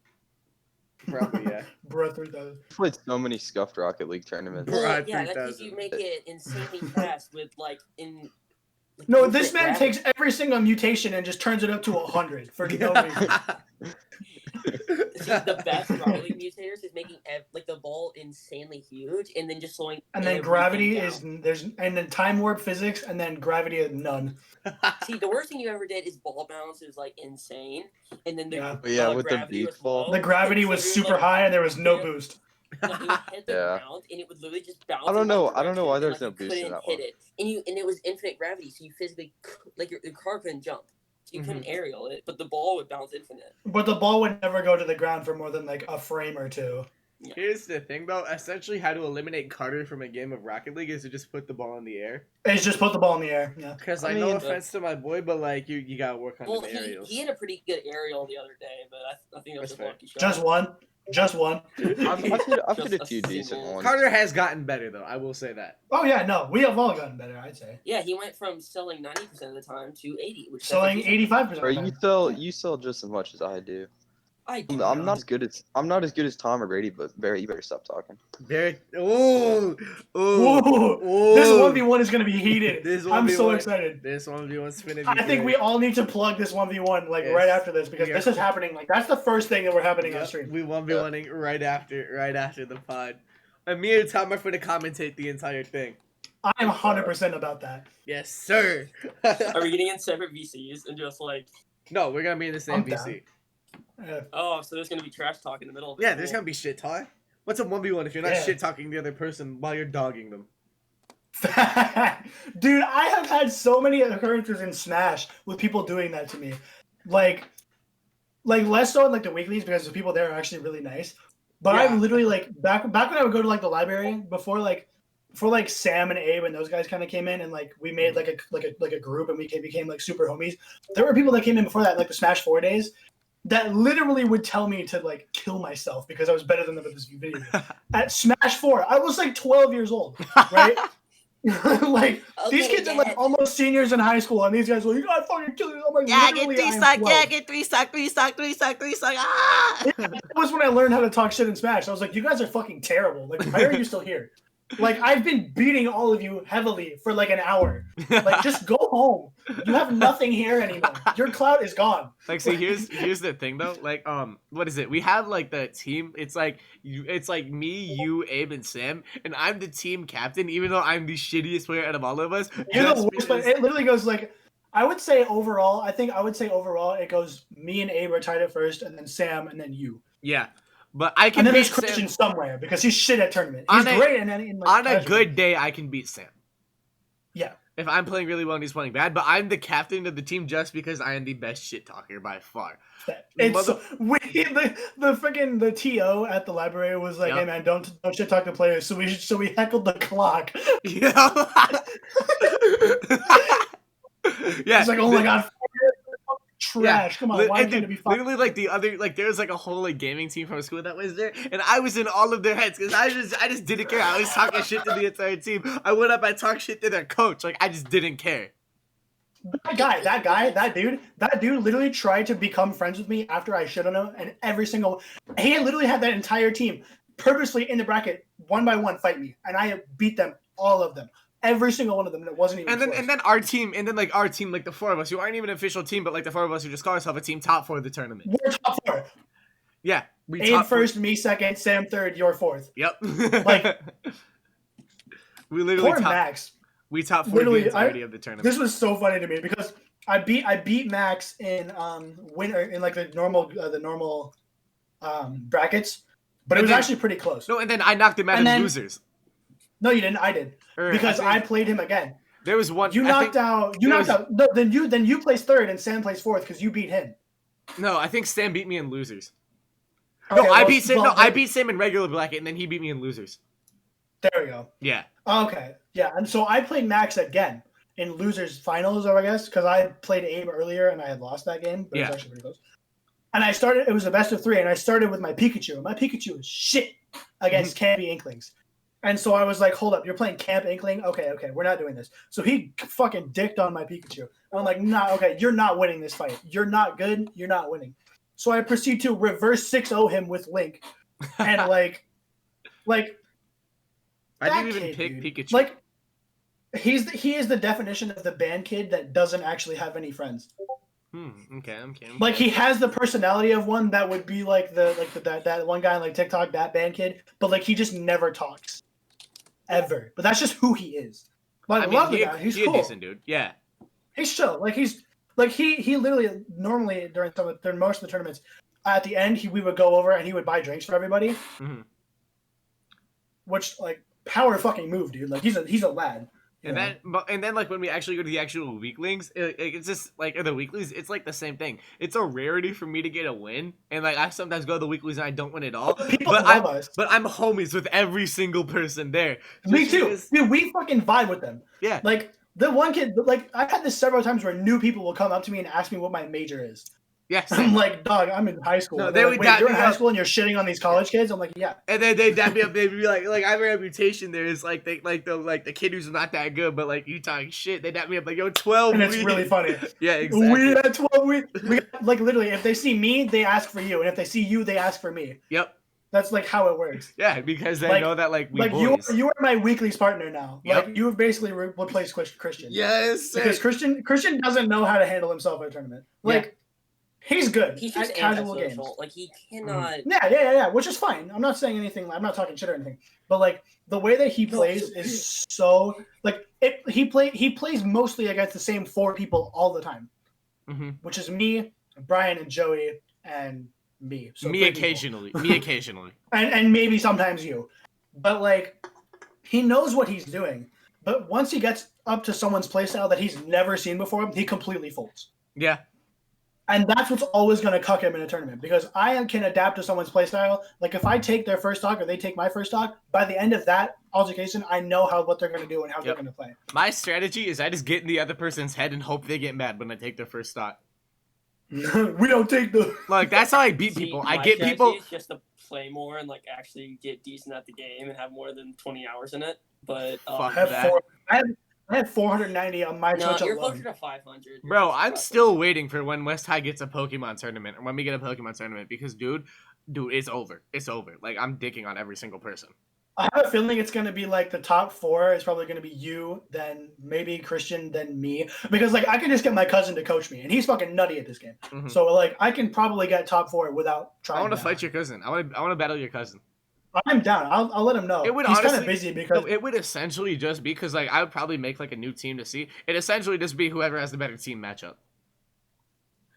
Probably, yeah.
Bruh, 3,000.
I played so many scuffed Rocket League tournaments.
Bruh,
Well, yeah, that's
3,000.
because you make it insanely fast with like in. Like,
No,
infinite
this man
gravity.
takes every single mutation and just turns it up to 100 for no reason.
See, the best Rocket League mutators is making like the ball insanely huge and then just slowing.
And then
everything
gravity
down.
and then time warp physics, and then gravity is none.
See, the worst thing you ever did is ball bounce is like insane, and then the
Yeah.
Yeah, with the
gravity was
beach ball.
low.
The gravity
So
was
you're,
super
like,
high, and there was no
yeah.
boost.
No, it would hit the
Yeah.
ground, and it would literally just bounce.
I don't
in
know-
one
I don't know why
direction,
there's no
and, like,
boost
you
in
couldn't
that
hit it, and it was infinite gravity, so you physically like your car couldn't jump, so you couldn't aerial it, but the ball would bounce infinite.
But the ball would never go to the ground for more than like a frame or two.
Here's the thing, though. Essentially, how to eliminate Carter from a game of Rocket League is to just put the ball in the air.
It's just put the ball in the air. Yeah.
Because
I
no
mean-
offense to my boy, but like you gotta work on
Well,
the aerials.
he had a pretty good aerial the other day, but I think that was
That's
just
fair.
lucky shot.
Just one. Just one.
I've hit a
Just
few
a
decent
single-
ones.
Carter has gotten better though. I will say that.
Oh yeah, no, we have all gotten better. I'd say
Yeah, he went from selling 90% of the time to 80, which is
selling
definitely decent.
85%.
Bro, you sell just as much as I do.
I do.
I'm not as good as Tom or Brady, but Barry, you better stop talking.
Very. Ooh.
Ooh, this 1v1 is gonna be heated.
This
I'm so
1v1
excited.
This 1v1's finna be
I think
good.
we all need to plug this 1v1 like
Yes.
right after this because
We
this
are-
is happening. Like that's the first thing that we're happening on
Yep,
stream.
we 1v1ing right after the pod. And me and Tom are finna commentate the entire thing.
I'm 100% about that.
Yes, sir.
Are we getting in separate VCs and just like,
No, we're gonna be in the same
I'm
VC.
oh, so there's gonna be trash talk in the middle of it.
Yeah, there's gonna be shit talk. What's a 1v1 if you're not
Yeah.
shit talking the other person while you're dogging them?
Dude, I have had so many occurrences in Smash with people doing that to me. Like less so in like the weeklies because the people there are actually really nice. But
Yeah.
I've literally like back when I would go to like the library before Sam and Abe and those guys kind of came in and like we made like a group and we became like super homies. There were people that came in before that, like the Smash 4 days, that literally would tell me to like kill myself because I was better than them at this video. At Smash 4, I was like 12 years old, right? Like these kids are like almost seniors in high school, and these guys are like, you gotta fucking kill you. I'm like, literally, I'm 12.
get 3 stock. Ah!
That was when I learned how to talk shit in Smash. I was like, you guys are fucking terrible. Like, why are you still here? Like, I've been beating all of you heavily for like an hour. Like, just go home. You have nothing here anymore. Your clout is gone.
Like, see, here's the thing though. Like, what is it? We have like the team. It's like me, you, Abe, and Sam, and I'm the team captain, even though I'm the shittiest player out of all of us.
You're the
just
worst, but
because-
it literally goes like, I would say overall, it goes me and Abe are tied at first, and then Sam, and then you.
Yeah, but I can
And then
beat
there's Christian
Sam.
somewhere because he's shit at tournament. He's great in like,
On a
casual.
good day, I can beat Sam.
Yeah.
If I'm playing really well and he's playing bad, but I'm the captain of the team just because I am the best shit talker by far.
It's the freaking the TO at the library was like,
Yep.
hey man, don't shit talk the players. So we heckled the clock.
Yeah. Yeah.
It's like, oh my god, trash. Come on, why can't it be fun?
Literally, like the other, like there's like a whole like gaming team from school that was there, and I was in all of their heads because I just didn't care. I was talking shit to the entire team. I went up, I talked shit to their coach. Like I just didn't care.
That dude literally tried to become friends with me after I shit on him, and he literally had that entire team purposely in the bracket one by one fight me, and I beat them, all of them. Every single one of them, and it wasn't even close.
And then our team, like the four of us who aren't even an official team, but like the four of us who just call ourselves a team, top 4 of the tournament.
We're top 4.
Yeah, we
Abe
top
first, me second, Sam third, you're fourth.
Yep.
Like,
we literally
poor Max.
We top 4
Literally,
the entirety of the tournament.
This was so funny to me because I beat Max in winter in like the normal brackets, but it was actually pretty close.
No, and then I knocked him out in losers.
No, you didn't. I did because I played him again.
There was one.
You knocked out. No, then you placed third and Sam placed fourth because you beat him.
No, I think Sam beat me in losers.
Okay,
I beat Sam. I beat Sam in regular bracket, and then he beat me in losers.
There we go.
Yeah.
Okay. Yeah, and so I played Max again in losers finals, I guess, because I played Abe earlier and I had lost that game, but it was actually pretty close. And I started. It was a best of 3, and I started with my Pikachu. And my Pikachu is shit against Campy Inklings. And so I was like, hold up, you're playing Camp Inkling? Okay, we're not doing this. So he fucking dicked on my Pikachu. And I'm like, nah, okay, you're not winning this fight. You're not good. You're not winning. So I proceed to reverse 6-0 him with Link. And like
I didn't even pick Pikachu.
Like, he is the definition of the band kid that doesn't actually have any friends.
Okay.
Like he has the personality of one that would be like that one guy on like TikTok, that band kid, but like he just never talks. Ever. But that's just who he is. Like, I love the guy. He's cool.
A decent dude. Yeah.
He's chill. Like he literally normally during most of the tournaments, at the end we would go over and he would buy drinks for everybody.
Mm-hmm.
Which like power fucking move, dude. Like he's a lad.
And then like when we actually go to the actual weaklings, it's just like the weeklies, it's like the same thing. It's a rarity for me to get a win, and like I sometimes go to the weeklies and I don't win at all. But I'm homies with every single person there.
Me too. Dude, we fucking vibe with them.
Yeah.
Like the one kid, like I've had this several times where new people will come up to me and ask me what my major is.
Yeah,
I'm
same.
like, dog, I'm in high school.
No,
And
they
they're
would
like,
dap
wait, you're in
me
high
up.
school and you're shitting on these college kids? I'm like, yeah.
And then they dap me up. They'd be like I have a reputation there is like the kid who's not that good, but like you talking shit. They dap me up like, yo, 12.
And it's
we.
really funny.
Yeah, exactly.
We at 12, we got, like literally, if they see me, they ask for you, and if they see you, they ask for me.
Yep.
That's like how it works.
Yeah, because they
Like-
know that like we
Like
boys.
you are my weekly partner now.
Yep.
Like you have basically replaced Christian.
Yes,
Because Christian doesn't know how to handle himself at a tournament. Like he's good
He's
at
just
casual games.
antisocial. Like he cannot.
Yeah, which is fine. I'm not saying anything. I'm not talking shit or anything. But like the way that he plays is so like he plays mostly against the same 4 people all the time, which is me, Brian, and Joey, and me. So
me occasionally. Me occasionally.
and maybe sometimes you. But like he knows what he's doing. But once he gets up to someone's playstyle that he's never seen before, he completely folds.
Yeah.
And that's what's always going to cuck him in a tournament because I can adapt to someone's playstyle. Like if I take their first stock or they take my first stock, by the end of that altercation, I know what they're going to do and how they're going to play.
My strategy is I just get in the other person's head and hope they get mad when I take their first stock.
We don't take the.
Like that's how I beat people. I get people
just to play more and like actually get decent at the game and have more than 20 hours in it. But
Fuck
I have 490 on my touch
you're
alone.
closer to 500.
Bro, I'm still waiting for when West High gets a Pokemon tournament or when we get a Pokemon tournament because dude, it's over. It's over. Like I'm dicking on every single person.
I have a feeling it's going to be like the top 4 is probably going to be you, then maybe Christian, then me. Because like I can just get my cousin to coach me, and he's fucking nutty at this game. So like I can probably get top 4 without trying.
I want to fight your cousin. I want to battle your cousin.
I'm down. I'll let him know. He's kind of busy because
it would essentially just be because like I would probably make like a new team to see. It essentially just be whoever has the better team matchup.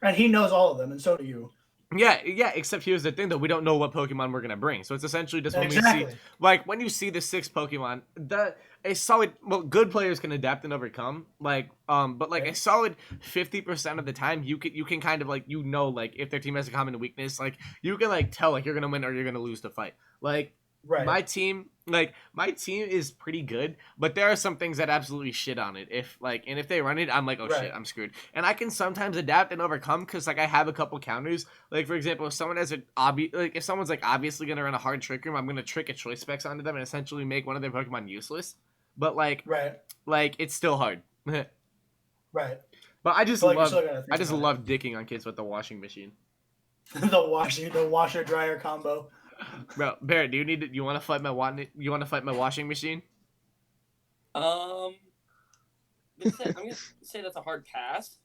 And he knows all of them, and so do you.
Yeah. Except here's the thing, though, we don't know what Pokemon we're gonna bring. So it's essentially just when we see, like, when you see the 6 Pokemon, good players can adapt and overcome. Like, but like a solid 50% of the time, you can kind of like like if their team has a common weakness, like you can like tell like you're gonna win or you're gonna lose the fight. Like.
Right.
My team is pretty good, but there are some things that absolutely shit on it. If they run it, I'm like, oh shit, I'm screwed. And I can sometimes adapt and overcome because like I have a couple counters. Like for example, if someone has if someone's like obviously gonna run a hard trick room, I'm gonna trick a choice specs onto them and essentially make one of their Pokemon useless. But like it's still hard.
Right.
But I just
But,
love dicking on kids with the washing machine.
the washer dryer combo.
Bro, Barrett, you want to fight my washing machine?
I'm gonna say that's a hard pass.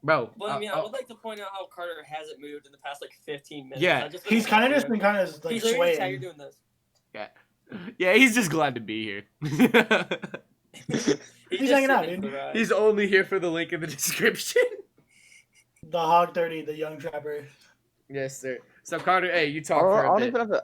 Bro,
But I mean, I would like to point out how Carter hasn't moved in the past like 15 minutes.
Yeah,
he's kind of just been like
he's
swaying.
how you're doing this.
Yeah, he's just glad to be here.
He's hanging out, dude.
He's only here for the link in the description.
The Hog 30, the young trapper.
Yes, sir. So Carter, hey, you talk
I
for a
don't
bit.
even have a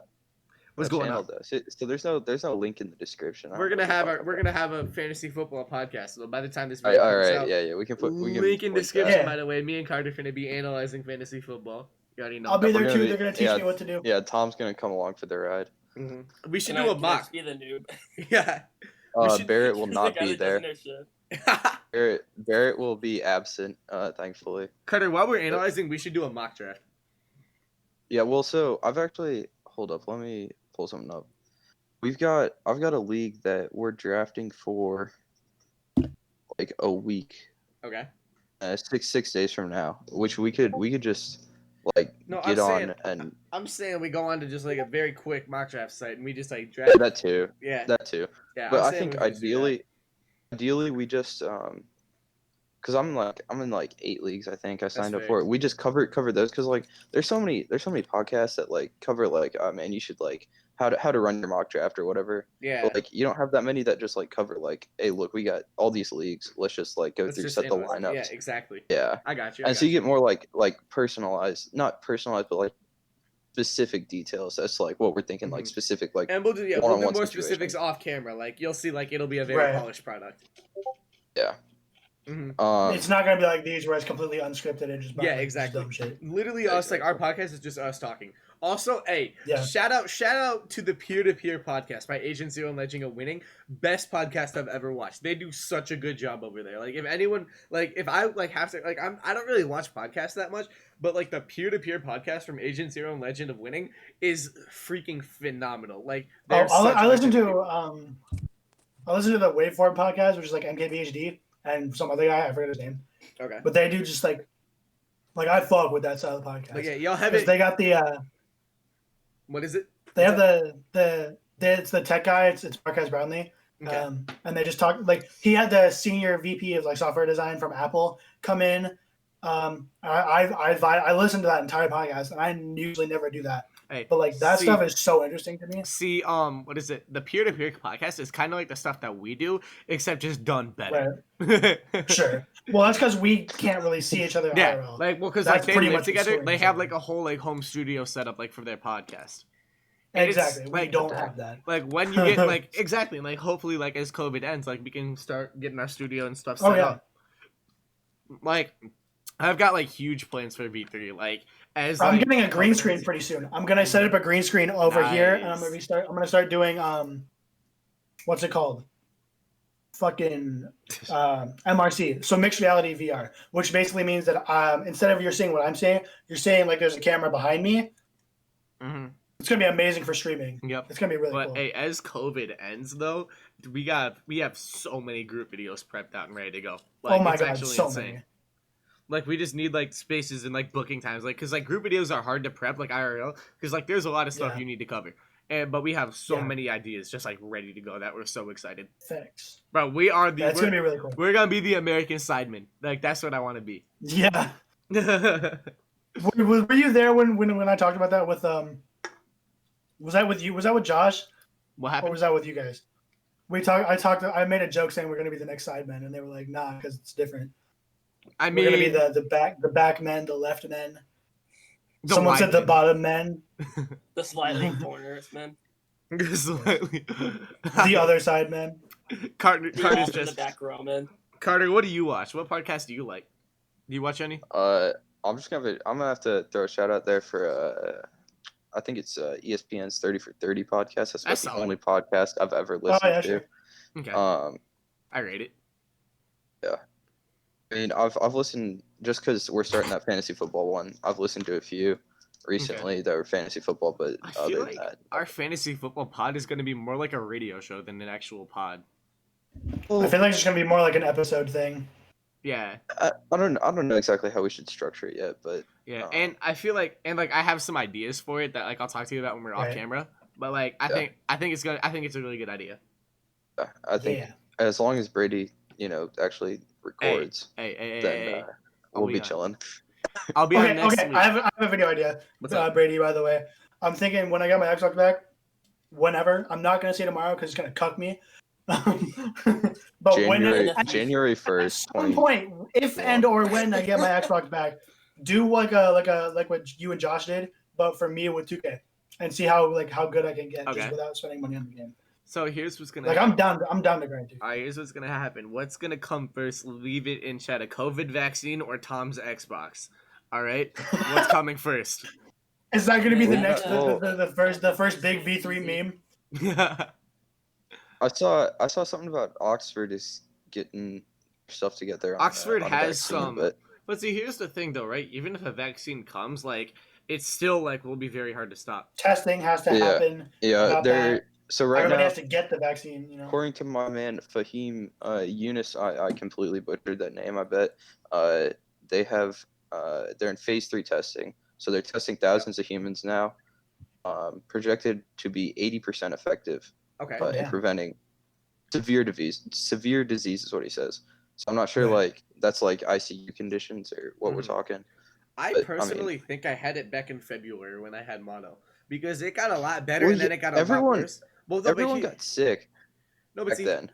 What's going on?
though. So there's no link in the description.
We're gonna have a fantasy football podcast. So by the time this
all
video comes
right,
out,
yeah, we can put
link in
that.
description.
Yeah.
By the way, me and Carter finna be analyzing fantasy football. You already know.
I'll be there
We're
too.
gonna
They're gonna teach me what to do.
Yeah, Tom's gonna come along for the ride.
We should
Can
do
I
a mock.
just be the noob?
Yeah. We should-
Barrett will
The
not
guy
be
that doesn't
there.
know shit.
Barrett will be absent, thankfully.
Carter, while we're analyzing, we should do a mock draft.
Yeah, well, so I've actually hold up. Let me pull something up. I've got a league that we're drafting for like a week.
Okay.
6 days from now, which we could just like get on and
I'm saying we go on to just like a very quick mock draft site and we just like draft.
that too.
Yeah.
That too.
Yeah.
But
I'm
I
saying
think
we just do that.
ideally we just because I'm in like 8 leagues. I think I signed up
fair.
for it. We just cover those because like there's so many podcasts that like cover like man, you should like how to run your mock draft or whatever.
Yeah.
But, like you don't have that many that just like cover like, hey, look, we got all these leagues. Let's just like go through, set the
analyze it.
lineups.
Yeah, exactly.
Yeah.
I got you.
And so you get more like personalized, not personalized, but like specific details. That's like what we're thinking, like specific like.
And we'll do
one-on-one
more
situation.
specifics off camera. Like you'll see, like it'll be a very polished product.
Yeah.
It's not gonna be like these where it's completely unscripted and just
exactly.
dumb shit.
Literally us, like our podcast is just us talking. Also, hey,
Yeah.
shout out to the Peer to Peer podcast by Agent Zero and Legend of Winning. Best podcast I've ever watched. They do such a good job over there. Like if anyone, like if I like have to, like I don't really watch podcasts that much, but like the Peer to Peer podcast from Agent Zero and Legend of Winning is freaking phenomenal. Like
I listen to the Waveform podcast, which is like MKBHD and some other guy, I forget his name.
Okay.
But they do just like I fuck with that style of podcast.
But yeah, y'all have
Because
it.
they got the
What is it?
they have it's the tech guy. It's Marquez Brownlee.
Okay.
And they just talk like he had the senior VP of like software design from Apple come in. I listened to that entire podcast, and I usually never do that.
Hey,
But like that stuff is so interesting to me.
See, what is it? The Peer to Peer podcast is kind of like the stuff that we do, except just done better.
Right. Sure. Well, that's because we can't really see each other
Yeah,
IRL.
like because
That's
like they
pretty
live
much the
together,
story
they
of
have
it.
like a whole like home studio set up like for their podcast. And it's,
Exactly. We
like,
don't have that.
Like when you get like exactly like hopefully like as COVID ends, like we can start getting our studio and stuff set up. Like I've got like huge plans for V3. Like as
I'm
like,
getting a green screen pretty soon. I'm gonna set up a green screen over here, and I'm gonna start doing what's it called? Fucking MRC. So mixed reality VR, which basically means that instead of you're seeing what I'm saying, you're saying like there's a camera behind me.
Mm-hmm.
It's gonna be amazing for streaming.
Yep.
It's gonna be really
But
cool.
hey, as COVID ends though, we have so many group videos prepped out and ready to go. Like,
oh my
it's
god,
actually
so
insane.
many.
Like we just need like spaces and like booking times, like because like group videos are hard to prep like IRL because like there's a lot of stuff
Yeah.
you need to cover, but we have so
Yeah.
many ideas just like ready to go that we're so excited.
Thanks.
Bro, we are the
That's gonna be really cool.
we're gonna be the American Sidemen. Like that's what I want to be.
Yeah.
What
Were you there when I talked about that with Was that with you? Was that with Josh? Or
happened?
was that with you guys? I made a joke saying we're gonna be the next Sidemen, and they were like, "Nah, because it's different.
I
We're
mean,
gonna be the back men, the left men."
the
Someone said the
white
bottom men,
The slightly corners, man.
men. Slightly.
the other side men.
Carter's
The in the
just
back row, man.
Carter. What do you watch? What podcast do you like? Do you watch any?
I'm gonna have to throw a shout out there for I think it's ESPN's 30 for 30 podcast. That's about the
solid.
only podcast I've ever listened
yeah,
to.
sure.
Okay,
Um,
I rate it.
I mean, I've listened just because we're starting that fantasy football one. I've listened to a few recently that were fantasy football, but
I
other
feel
than
like
that,
our fantasy football pod is going to be more like a radio show than an actual pod.
I feel like it's gonna be more like an episode thing.
Yeah,
I don't know exactly how we should structure it yet, but
yeah, and I feel like I have some ideas for it that like I'll talk to you about when we're off
Right.
camera. But like I think it's a really good idea.
I think
Yeah.
as long as Brady, actually records,
Hey,
then we'll be chilling.
I'll be on
Okay,
next
okay.
week.
I have a video idea.
What's up?
Brady, by the way. I'm thinking when I get my Xbox back, whenever. I'm not gonna say tomorrow because it's gonna cuck me. But
January
at
1st,
some point, if and or when I get my Xbox back, do like what you and Josh did, but for me with 2K, and see how good I can get
Okay.
just without spending money on the game.
So here's what's gonna
Like
happen.
I'm down to grind.
All right, here's what's gonna happen. What's gonna come first? Leave it in chat. A COVID vaccine or Tom's Xbox. All right, what's coming first?
Is that gonna be the
Yeah.
next
Well-
the first big V3 meme?
I saw something about Oxford is getting stuff together.
Oxford
on a
has
vaccine,
some-
but
But see, here's the thing, though, right? Even if a vaccine comes, like it's still like will be very hard to stop.
Testing has to
Yeah.
happen.
yeah,
about
they're so right
Everybody
now.
has to get the vaccine.
According to my man Fahim Yunus, I completely butchered that name. I bet. They have they're in phase 3 testing, so they're testing thousands of humans now. Projected to be 80% effective
Okay.
in
Yeah.
preventing severe disease. Severe disease is what he says. So I'm not sure
Right.
like that's like ICU conditions or what we're
Mhm.
talking.
I
But, I
personally think I had it back in February when I had mono because it got a lot better
Well,
and then it got a lot
everyone-
worse. Well, no, but
Everyone got sick.
no, but
back
see,
then,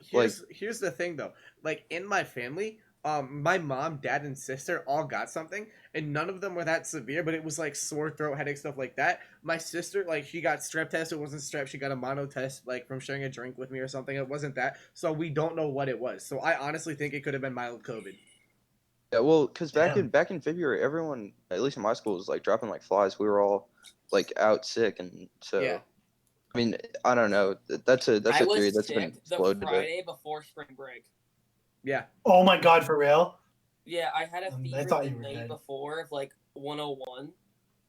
here's the thing though. Like in my family, my mom, dad, and sister all got something, and none of them were that severe. But it was like sore throat, headache, stuff like that. My sister, like she got strep test. It wasn't strep. She got a mono test, like from sharing a drink with me or something. It wasn't that. So we don't know what it was. So I honestly think it could have been mild COVID.
Yeah, well, because
Damn.
back in February, everyone, at least in my school, was like dropping like flies. We were all like out sick, and so
Yeah.
I mean, I don't know. That's a
I
theory
was
that's been
sick the
floated.
Friday before spring break.
Yeah.
Oh my god, for real?
Yeah, I had a
I
fever
thought
the
you were
night
dead.
before of like 101.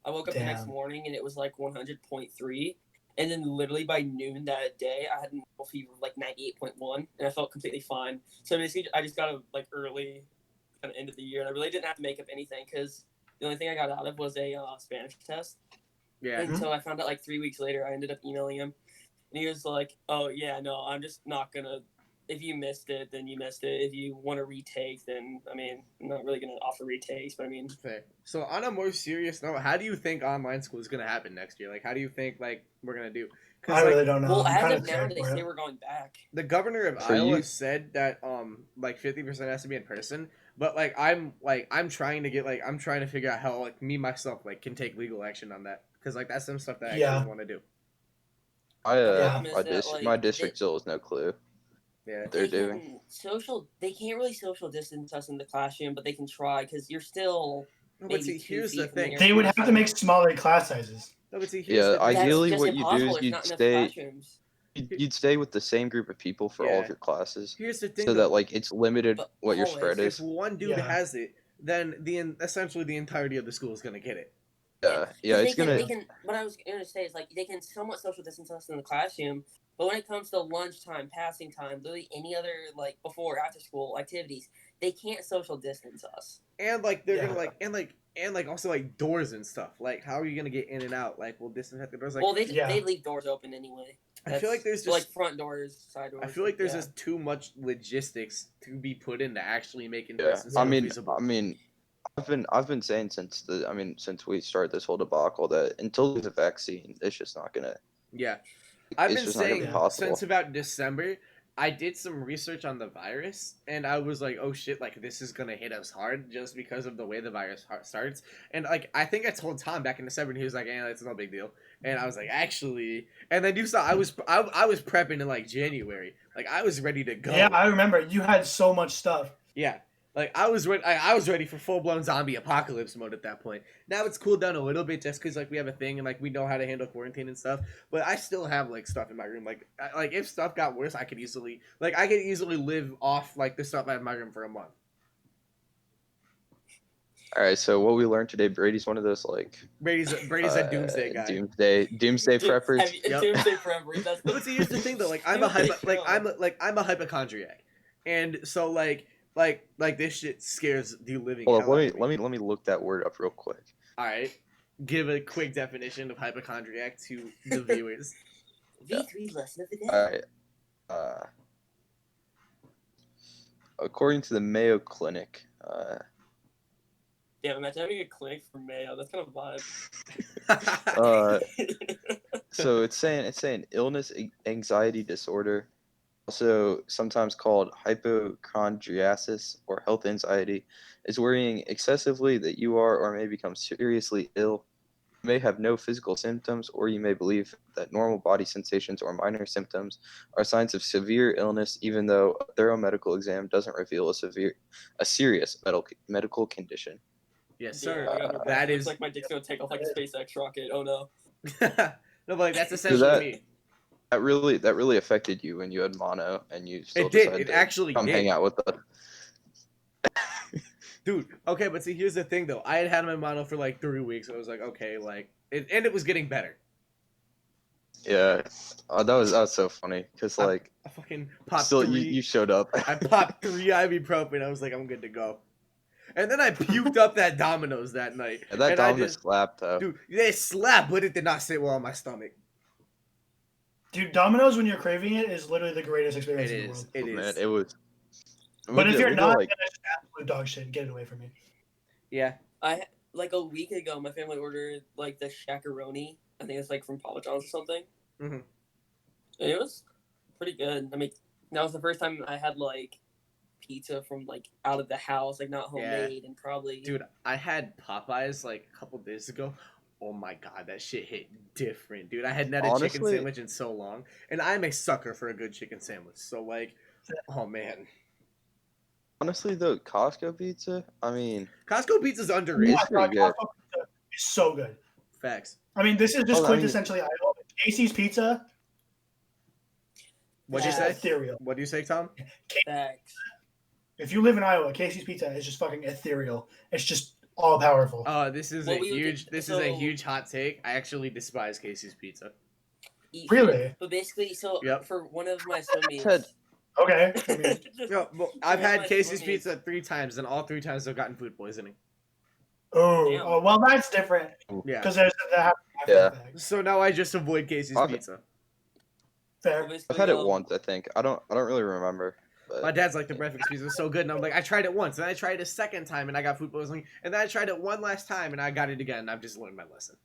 I woke up the next
Damn.
morning and it was like 100.3. And then literally by noon that day, I had a normal fever of like 98.1, and I felt completely fine. So basically, I just got a like early kind of end of the year, and I really didn't have to make up anything because the only thing I got out of was a Spanish test.
Yeah.
And so I found out like 3 weeks later, I ended up emailing him, and he was like, "Oh yeah, no, I'm just not gonna. If you missed it, then you missed it. If you want to retake, then I mean, I'm not really gonna offer retakes, but I mean,
Fair. So on a more serious note, how do you think online school is gonna happen next year? Like, how do you think like we're gonna do?
I
Because
really
like
don't know.
well,
I'm
as
kind
of
of
now,
scared
they
for
say
it.
we're going back.
the governor of
For
Iowa
you-
said that like 50% has to be in person, but I'm trying to get like I'm trying to figure out how like me myself like can take legal action on that because like that's some stuff that I
Yeah.
actually want to do.
The
Yeah.
problem is that
my
like
district still has no clue
Yeah.
what they're
they
doing.
can they can't really social distance us in the classroom, but they can try because you're still
No, but
maybe
see,
2
here's the
feet from the
thing.
nearest
They would have to
person.
make smaller class sizes.
No, but see, here's
Yeah,
the thing.
That's
ideally
just
what you do
impossible.
is
There's
you'd
not enough
stay
classrooms.
you'd stay with the same group of people for all of
Yeah.
your classes,
Here's the thing
so
though.
that like it's limited
But
what your
always,
spread
If
is.
one dude
Yeah.
has it, then essentially the entirety of the school is gonna get it.
Yeah,
because
it's gonna.
they can. What I was going to say is like they can somewhat social distance us in the classroom, but when it comes to lunchtime, passing time, literally any other like before or after school activities, they can't social distance us.
And like they're
Yeah.
gonna like also like doors and stuff. Like how are you gonna get in and out? Like will disinfect the doors? Like
Well,
Yeah.
they leave doors open anyway.
I feel like there's
So, like
just
front doors, side doors.
I feel like there's
yeah.
just too much logistics to be put into actually making
Yeah,
person
I
school
mean,
feasible.
I've been saying since we started this whole debacle that until there's a vaccine, it's just not gonna.
Yeah. I've
It's
been
just not gonna be
saying
possible.
since about December, I did some research on the virus, and I was like, "Oh shit! Like this is gonna hit us hard just because of the way the virus starts." And like, I think I told Tom back in December, and he was like, "Yeah, it's no big deal." And I was like, "Actually," and then you saw I was prepping in like January, like I was ready to go.
Yeah, I remember you had so much stuff.
Yeah. Like I was ready. I was ready for full blown zombie apocalypse mode at that point. Now it's cooled down a little bit just because like we have a thing and like we know how to handle quarantine and stuff. But I still have like stuff in my room. Like if stuff got worse, I could easily live off like the stuff I have in my room for a month.
All right, so what we learned today, Brady's one of those like
Brady's a doomsday guy.
doomsday preppers.
Have you,
Yep.
Doomsday Forever. That's
But see, here's the thing though. Like I'm a hypochondriac, and so like this shit scares the living
Hold
hell
up,
out of me.
let me look that word up real quick.
All right, give a quick definition of hypochondriac to the viewers.
V3 lesson of the day.
All right. According to the Mayo Clinic,
Damn, imagine having a clinic for Mayo. That's kind of vibe.
so it's saying illness, anxiety disorder, also sometimes called hypochondriasis or health anxiety, is worrying excessively that you are or may become seriously ill. You may have no physical symptoms, or you may believe that normal body sensations or minor symptoms are signs of severe illness, even though a thorough medical exam doesn't reveal a serious medical condition.
Yes, sir.
Yeah, I got no
That
that
is
is like my dick's gonna take off like a SpaceX rocket. Oh no.
no, but like that's essentially me.
That really affected you when you had mono and you still
It did.
decided
It
to
actually
come
did.
hang out with us.
Dude, okay, but see, here's the thing though. I had my mono for like 3 weeks. I was like, okay, like, and it was getting better.
Yeah, that was so funny because like
I fucking popped
still
3.
you showed up.
I popped 3 ibuprofen. I was like, I'm good to go. And then I puked up that Domino's that night.
And that
and
Domino's slapped though.
Dude, they slapped, but it did not sit well on my stomach.
Dude, Domino's when you're craving it is literally the greatest experience in the world.
It
Man,
is.
it was.
But if you're not,
like,
then it's absolute dog shit. Get it away from me.
Yeah.
I like a week ago, my family ordered like the shakaroni. I think it's like from Papa John's or something.
Mhm.
And it was pretty good. I mean, that was the first time I had like pizza from like out of the house, like not homemade, and probably.
Dude, I had Popeyes like a couple days ago. Oh my god, that shit hit different, dude. I hadn't had a chicken
Honestly-
sandwich in so long, and I'm a sucker for a good chicken sandwich. So like, oh man.
Honestly, though, Costco pizza, I mean,
Costco pizza's
Oh
underrated.
my
It's pretty
God,
good.
Costco pizza is so good.
Facts.
I mean, this is just
Oh, I mean-
quintessentially Iowa. Casey's Pizza
What'd
is
you
just
say?
ethereal.
What do you say, Tom?
Facts.
If you live in Iowa, Casey's Pizza is just fucking ethereal. It's just all powerful.
This is
What
a
we would do-
huge. This is a
so-
huge hot take. I actually despise Casey's pizza.
Really?
But basically, so
Yep.
for one of my swim meets.
Said-
Okay. I mean,
No, well,
For
I've
one of
had
my
Casey's
swim meets-
pizza 3 times, and all 3 times I've gotten food poisoning.
oh, well, that's different
Yeah.
because there's that after
Yeah.
effect.
So now I just avoid Casey's
I've-
pizza.
Fair.
Well,
I've had it
basically,
once, I think. I don't really remember.
My
But
dad's like, the breakfast pizza is so good, and I'm like, I tried it once, and I tried it a second time, and I got food poisoning, and then I tried it one last time, and I got it again. And I've just learned my lesson.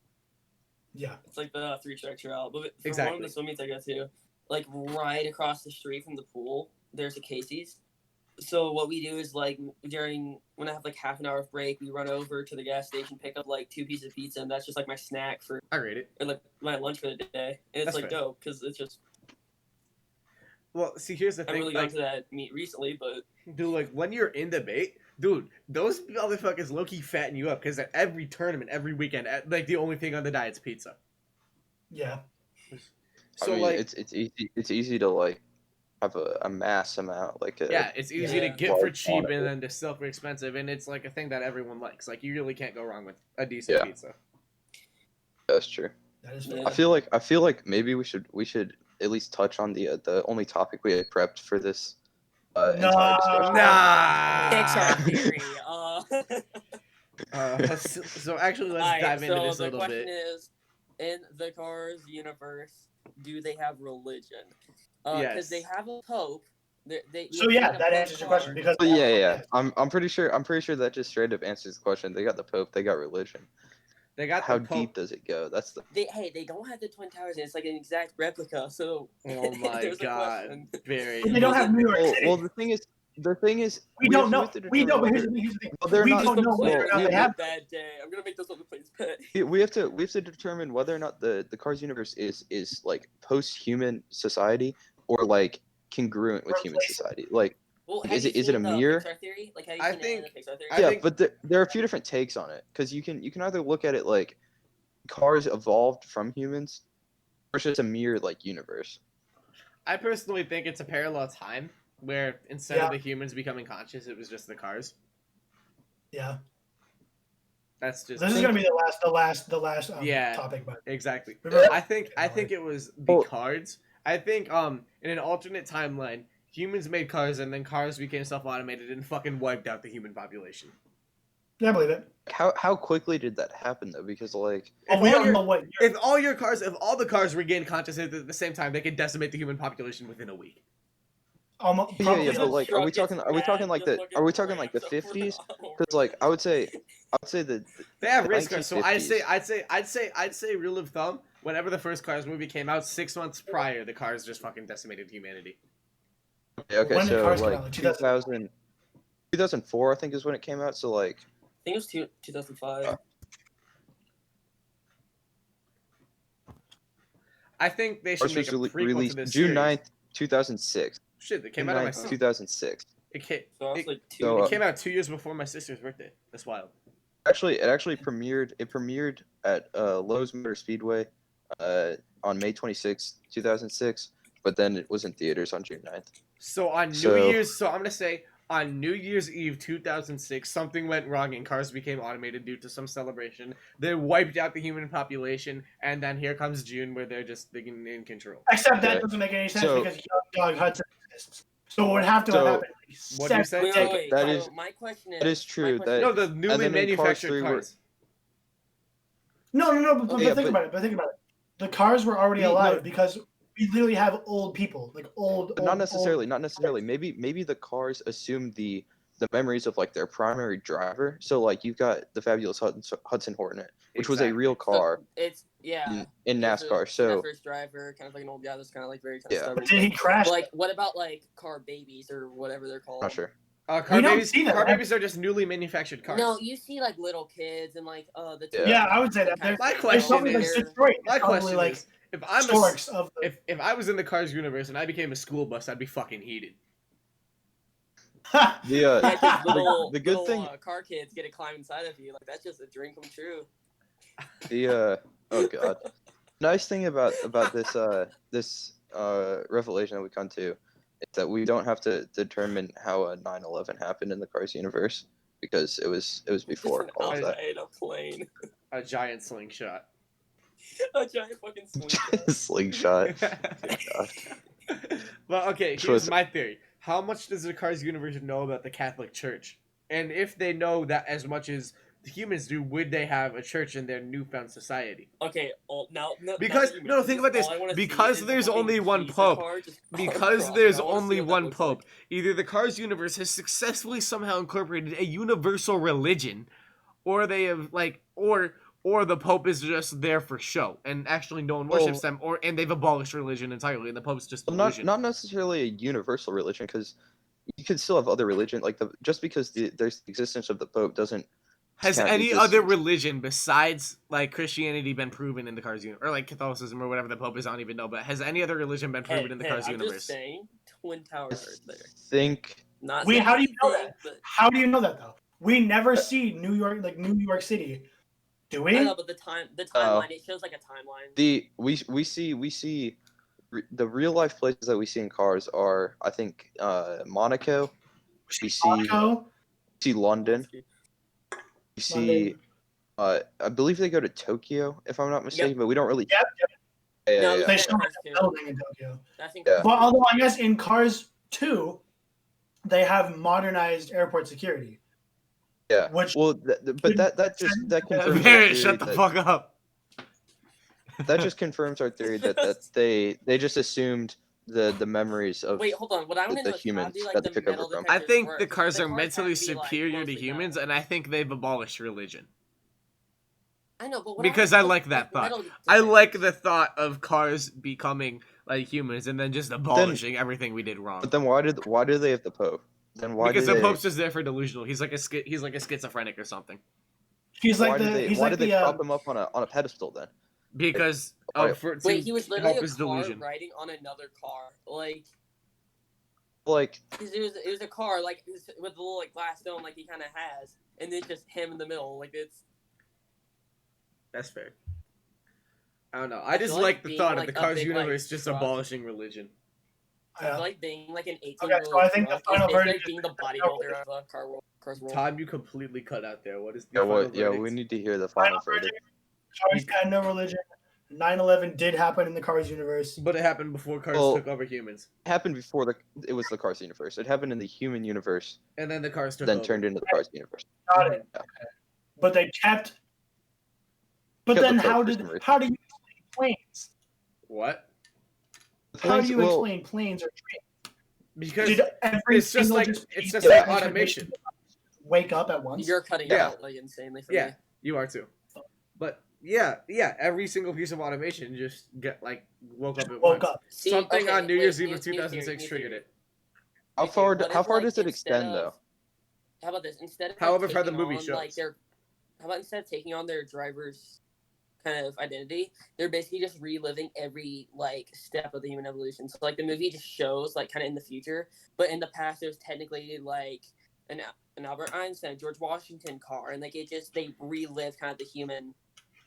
Yeah.
It's like the 3 structure out. But for one
Exactly.
of the swim meets I go to, like right across the street from the pool, there's a Casey's. So what we do is like when I have like half an hour of break, we run over to the gas station, pick up like 2 pieces of pizza, and that's just like my snack for
I rate it.
or like my lunch for the day. And it's
That's
like
fair.
dope because it's just
Well, see, here's the
I
thing.
really
Like,
got to that meet recently, but
dude, like when you're in debate, dude, those motherfuckers low key fatten you up because at every tournament, every weekend, like the only thing on the diet's pizza.
Yeah.
So
I mean,
like,
it's easy to like have a mass amount, like a
yeah, it's easy to
Yeah.
get for
large
cheap
quantity.
and then to sell for expensive, and it's like a thing that everyone likes. Like you really can't go wrong with a decent
Yeah.
pizza.
That's true.
That is
Yeah.
I feel like maybe we should at least touch on the only topic we had prepped for this entire
Nah.
discussion.
it's our
Nah.
theory.
So actually, let's
Alright,
dive into
so
this a
the
little
question
bit.
is, in the Cars universe, do they have religion? Because
Yes.
they have a pope.
So yeah, that answers your question because
But yeah. I'm pretty sure that just straight up answers the question. They got the Pope, they got religion.
They got
How
the
deep
Pope.
does it go? That's the
They don't have the Twin Towers, and it's like an exact replica. So
Oh my
there's a
god,
question.
very.
But they don't have New York City.
well, the thing is
we don't
have
know.
to
We don't. But
determine
here's the thing.
Well, they're
we
not-
don't know whether or
well,
not
we
they have.
Bad day. I'm gonna make this on the plane's pet.
we have to determine whether or not the Cars universe is like post-human society or like congruent with human
Replaceable.
society. Like
Well,
Is
have
it-
you
is it a
seen the
mirror?
Pixar theory? Like, have you
I
seen it in the Pixar theory?
I
yeah,
think-
but there are a few different takes on it because you can either look at it like cars evolved from humans, or it's just a mere like universe.
I personally think it's a parallel time where instead
Yeah.
of the humans becoming conscious, it was just the cars.
Yeah.
That's just
This is gonna be the last
Yeah.
topic, but
exactly.
Remember-
I think it was the
Well-
cards. I think in an alternate timeline, humans made cars and then cars became self-automated and fucking wiped out the human population.
yeah, I believe it.
How quickly did that happen though? Because like
Oh, we
all
don't
your-
know what.
If all the cars regained consciousness at the same time, they could decimate the human population within a week.
Almost,
yeah,
probably
but like are we talking like the 50s? Because like I would say that
They have
The
race cars, so I'd
1950s.
say rule of thumb. Whenever the first Cars movie came out, 6 months prior, the cars just fucking decimated humanity.
okay,
When did
so
Cars come
like
out? Like
2004 I think is when it came out. So like
I think it was 2005.
I think they should
Cars
make a
was
prequel to
released
this
June
series.
9th, 2006.
Shit, it came
June
out on my
9th,
sister.
2006.
It came,
So I was
it,
like
so,
two.
it came out 2 years before my sister's birthday. That's wild.
It actually premiered. It premiered at Lowe's Motor Speedway on May 26th, 2006. But then it was in theaters on June 9th.
So on New
So-
Year's, so I'm gonna say on New Year's Eve 2006, something went wrong and cars became automated due to some celebration. They wiped out the human population, and then here comes June, where they're just in control.
Except that
Okay.
doesn't make any sense
So-
because Young Dog Hudson exists. So it would have to
So-
have happened.
What do you say?
Wait.
That
so
is-
my question is.
that is true,
my
that-
No,
question
the
is-
newly
then in Cars
manufactured
3 were-
cars.
No. But,
Okay,
but think
but-
about it. But think about it. The cars were already
We- no-
alive because we literally have old people, like old.
But not necessarily. Maybe the cars assumed the memories of like their primary driver. So like you've got the fabulous Hudson Hornet, which was a
Exactly.
real car
It's yeah.
in
It's
NASCAR.
that
So
first driver, kind of like an old guy that's kind of like very kind
Yeah.
of stubborn.
Did he crash?
Like, what about like car babies or whatever they're called?
not sure.
Car
We don't
babies.
see that,
Car
right?
babies are just newly manufactured cars.
No, you see like little kids and like the
Yeah.
Yeah, I would say that. There's,
My
there's
question
probably like
is-
Detroit.
My
Probably
question
like
is, if I'm
storks of the,
if I was in the Cars universe and I became a school bus, I'd be fucking heated.
The
Yeah, because
the good
little
thing
car kids get to climb inside of you. Like that's just a dream come true.
the oh god. Nice thing about this revelation that we come to is that we don't have to determine how a 9/11 happened in the Cars universe because it was
Just
before
an
all of that.
outside a plane,
A giant slingshot.
a giant fucking swing.
Slingshot.
Well, okay,
Which
here's
was-
my theory. How much does the Cars universe know about the Catholic Church? And if they know that as much as the humans do, would they have a church in their newfound society?
Okay, now
Because
that you
no,
mention
think about this.
all I wanna see
Because
is
there's
the fucking
only one
Jesus
pope.
car just
Because
across.
there's
I wanna see
only
what that
one
looks
pope.
like.
Either the Cars universe has successfully somehow incorporated a universal religion, or they have or the Pope is just there for show and actually no one worships them, and they've abolished religion entirely, and the Pope's just
Well,
delusion.
not necessarily a universal religion because you could still have other religion just because there's the existence of the Pope doesn't
Has
count the
any other
existence.
religion besides like Christianity been proven in the Cars universe, or like Catholicism or whatever the Pope is? I don't even know, but has any other religion been proven in the Cars
I'm
universe?
just saying, Twin Towers are there.
think
Not
Wait,
saying
how do you know
anything,
that?
but-
How do you know that though? We never see New York City. Do we?
I know, but the timeline it shows like a timeline.
we see the real life places that we see in Cars are I think Monaco, we see
Monaco,
London, we see
London.
I believe they go to Tokyo if I'm not mistaken, but we don't really.
Yep,
Yeah,
No,
yeah.
They
Yeah.
still have a building in Tokyo.
That's in
Yeah.
But although I guess in Cars 2, they have modernized airport security.
Yeah.
Which
Well, but that confirms our
Barrett,
theory
shut the
that,
fuck up.
that just confirms our theory that they just assumed the memories of
Wait, hold on. What I want to
the
know is how
humans
do like
that
the
they took over
metal
from.
I
detectors
think
work?
the
'Cause
Cars are
have
mentally
to be, like,
superior to
mostly
humans,
metal.
and I think they've abolished religion.
I know, but what
Because
I
I like that thought.
metal
I like
detectors.
the thought of cars becoming like humans and then just abolishing everything we did wrong.
But then why do they have the Pope? Then why
Because
do
the
they
Pope's just there for delusional. He's like a schizophrenic or something.
he's
why
like
do
the
they
he's
why
like
do they
the
prop him up on a pedestal then?
Because
Why-
Wait, he was literally
help
a
his
car
delusion.
riding on another car. Like,
Like
'cause it was a car like with the little like glass dome like he kind of has, and then just him in the middle. Like it's.
That's fair. I don't know.
I
I just
feel like
like the
being,
thought of
like,
the
a
Cars
big, like,
universe just
truck.
abolishing religion.
I feel like being like an 18
Okay, so I think the final
is
verdict
like being
is
the
no
bodybuilder of a Cars world.
Todd, you completely cut out there. What is the
yeah,
final
what? Yeah,
verdict?
we need to hear the final verdict.
Cars had no religion. 9/11 did happen in the Cars universe.
But it happened before cars
Well-
took over humans,
It happened before it was the Cars universe. It happened in the human universe,
and then the cars took
then
over.
turned into the Cars universe.
Got it. But they kept. But
Kept
then
the Pope
how
for
do
some reason.
you explain planes?
What?
How do you
Well,
explain planes or trains?
Because
Did every
it's just
single
like
piece
it's
of
just like
transportation
automation.
wake up at once?
You're cutting
Yeah.
out like insanely for
Yeah,
me.
you are too. But yeah, every single piece of automation just woke up at
Woke
once.
up.
See,
Something
okay,
on New
wait,
Year's Eve
new-
of
new theory,
2006
new
triggered
theory.
it.
How far
What if,
does it
instead
extend
of-
though?
How about this? Instead of
However
like,
far the
taking
movie
on,
shows.
like how about instead of taking on their driver's kind of identity, they're basically just reliving every like step of the human evolution. So like the movie just shows like kind of in the future, but in the past there's technically like an Albert Einstein, George Washington car, and like they relive kind of the human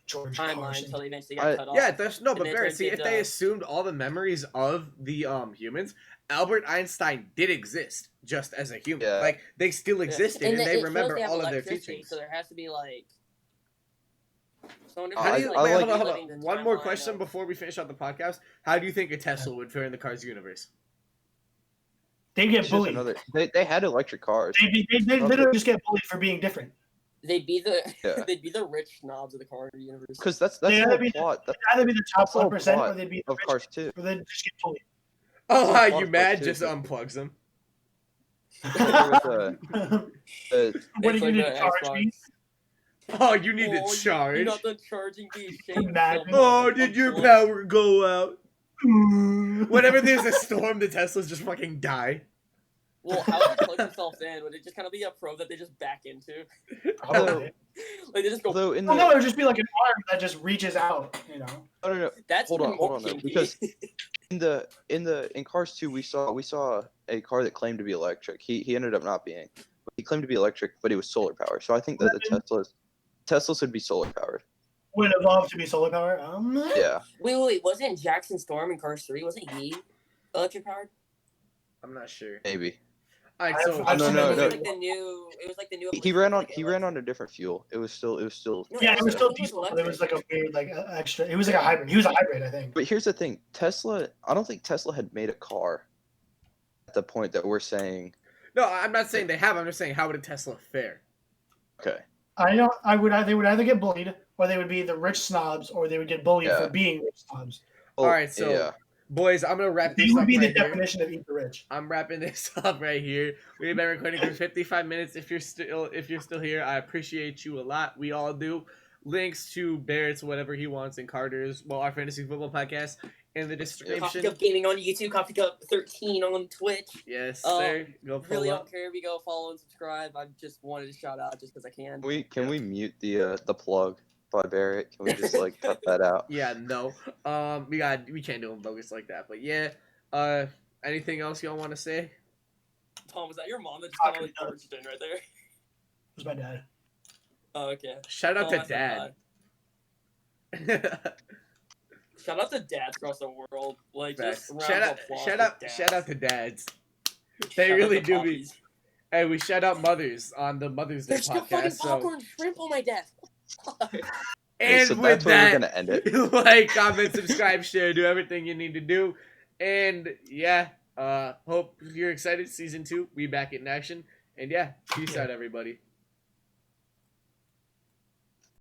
George
timeline
Carson.
until they eventually got cut off.
Yeah, there's no,
And
but
then it
Barrett,
turns
see, if
into-
they assumed all the memories of the humans, Albert Einstein did exist just as a human.
Yeah.
Like they still existed, and,
it
they
shows
remember
have
all of their
electricity,
teachings.
So there has to be like. So I wonder if
I-
it's,
How do you,
I
wait,
like-
hold
reliving
on.
the
One more
timeline
question
of-
before we finish out the podcast. How do you think a Tesla would fare in the Cars universe?
They get
It's just
bullied.
another. They had electric cars.
They literally just get bullied for being different.
They'd be the
Yeah.
they'd be the rich snobs of the car universe.
Because that's
They
the
gotta
whole
be-
plot
They'd either be the top
That's the whole
1% or
plot
they'd be the
of
rich,
Cars 2.
or they'd just get bullied.
Oh,
That's
how
a
you
lot of
mad?
Cars
Just
too.
unplugs them.
There was
What
It's
are you
like
going
the
to charge
Xbox.
me?
Oh, you need to
Oh,
charge.
You're not done charging me. Shame
Imagine.
Oh,
someone.
did your
Unplug.
power go out? Whenever there's a storm, the Teslas just fucking die.
Well, how would they plug themselves in? Would it just kind of be a probe that they just back into?
Probably.
Like they just go.
although in
Well, no, it
the
would just be like an arm that just reaches out, you know.
no,
That's
hold
even
on,
more
hold on, though,
kinky.
because In Cars 2 we saw a car that claimed to be electric. He ended up not being. He claimed to be electric, but it was solar powered. So I think that the Teslas would be solar powered.
Would evolve to be solar power.
Yeah.
Wait. Wasn't Jackson Storm in Cars 3? Wasn't he electric powered?
I'm not sure.
Maybe.
All right, so
I've seen
no.
It was like the new.
He ran on a different fuel. It was still.
No,
Yeah, it was
I
still
think
diesel, but it was like a weird, like extra. He was like a hybrid. He was a hybrid, I think.
But here's the thing, Tesla. I don't think Tesla had made a car at the point that we're saying.
no, I'm not saying they have. I'm just saying how would a Tesla fare?
Okay.
I know. They would either get bullied, or they would be the rich snobs, or they would get bullied
Yeah.
for being rich snobs.
Well,
All right, so
yeah.
boys, I'm gonna wrap
They
this
would
up
be the
right here.
definition of eat the rich.
I'm wrapping this up right here. We've been recording for 55 minutes. If you're still here, I appreciate you a lot. We all do. Links to Barrett's whatever he wants and Carter's, well, our fantasy football podcast in the
Coffee
description.
Cup Gaming on YouTube, Coffee Cup 13 on Twitch.
Yes, sir. Go pull
Really
up.
don't care if you go follow and subscribe. I just wanted to shout out just because I can.
Can we mute the plug by Barrett? Can we just like cut that out?
Yeah, no. We can't do them bogus like that. But yeah. Anything else y'all want to say?
Tom, was that your mom that just kind of like barged in right there?
It was my dad.
Oh, okay.
Shout out
Oh,
to
I said
Dad.
hi. Shout out to dads across the world. Like, just round
Shout
of
out,
applause
shout
to
out,
dads.
shout out to dads.
Shout
They
out
really
to
do be.
puppies.
Hey, we shout out mothers on the Mother's Day
There's still fucking
podcast. So,
popcorn and shrimp on my desk.
and
so
with
that's where we're
that,
gonna end it.
like, comment, subscribe, share, do everything you need to do. And yeah, hope you're excited. Season 2, we back in action. And yeah, peace out, everybody.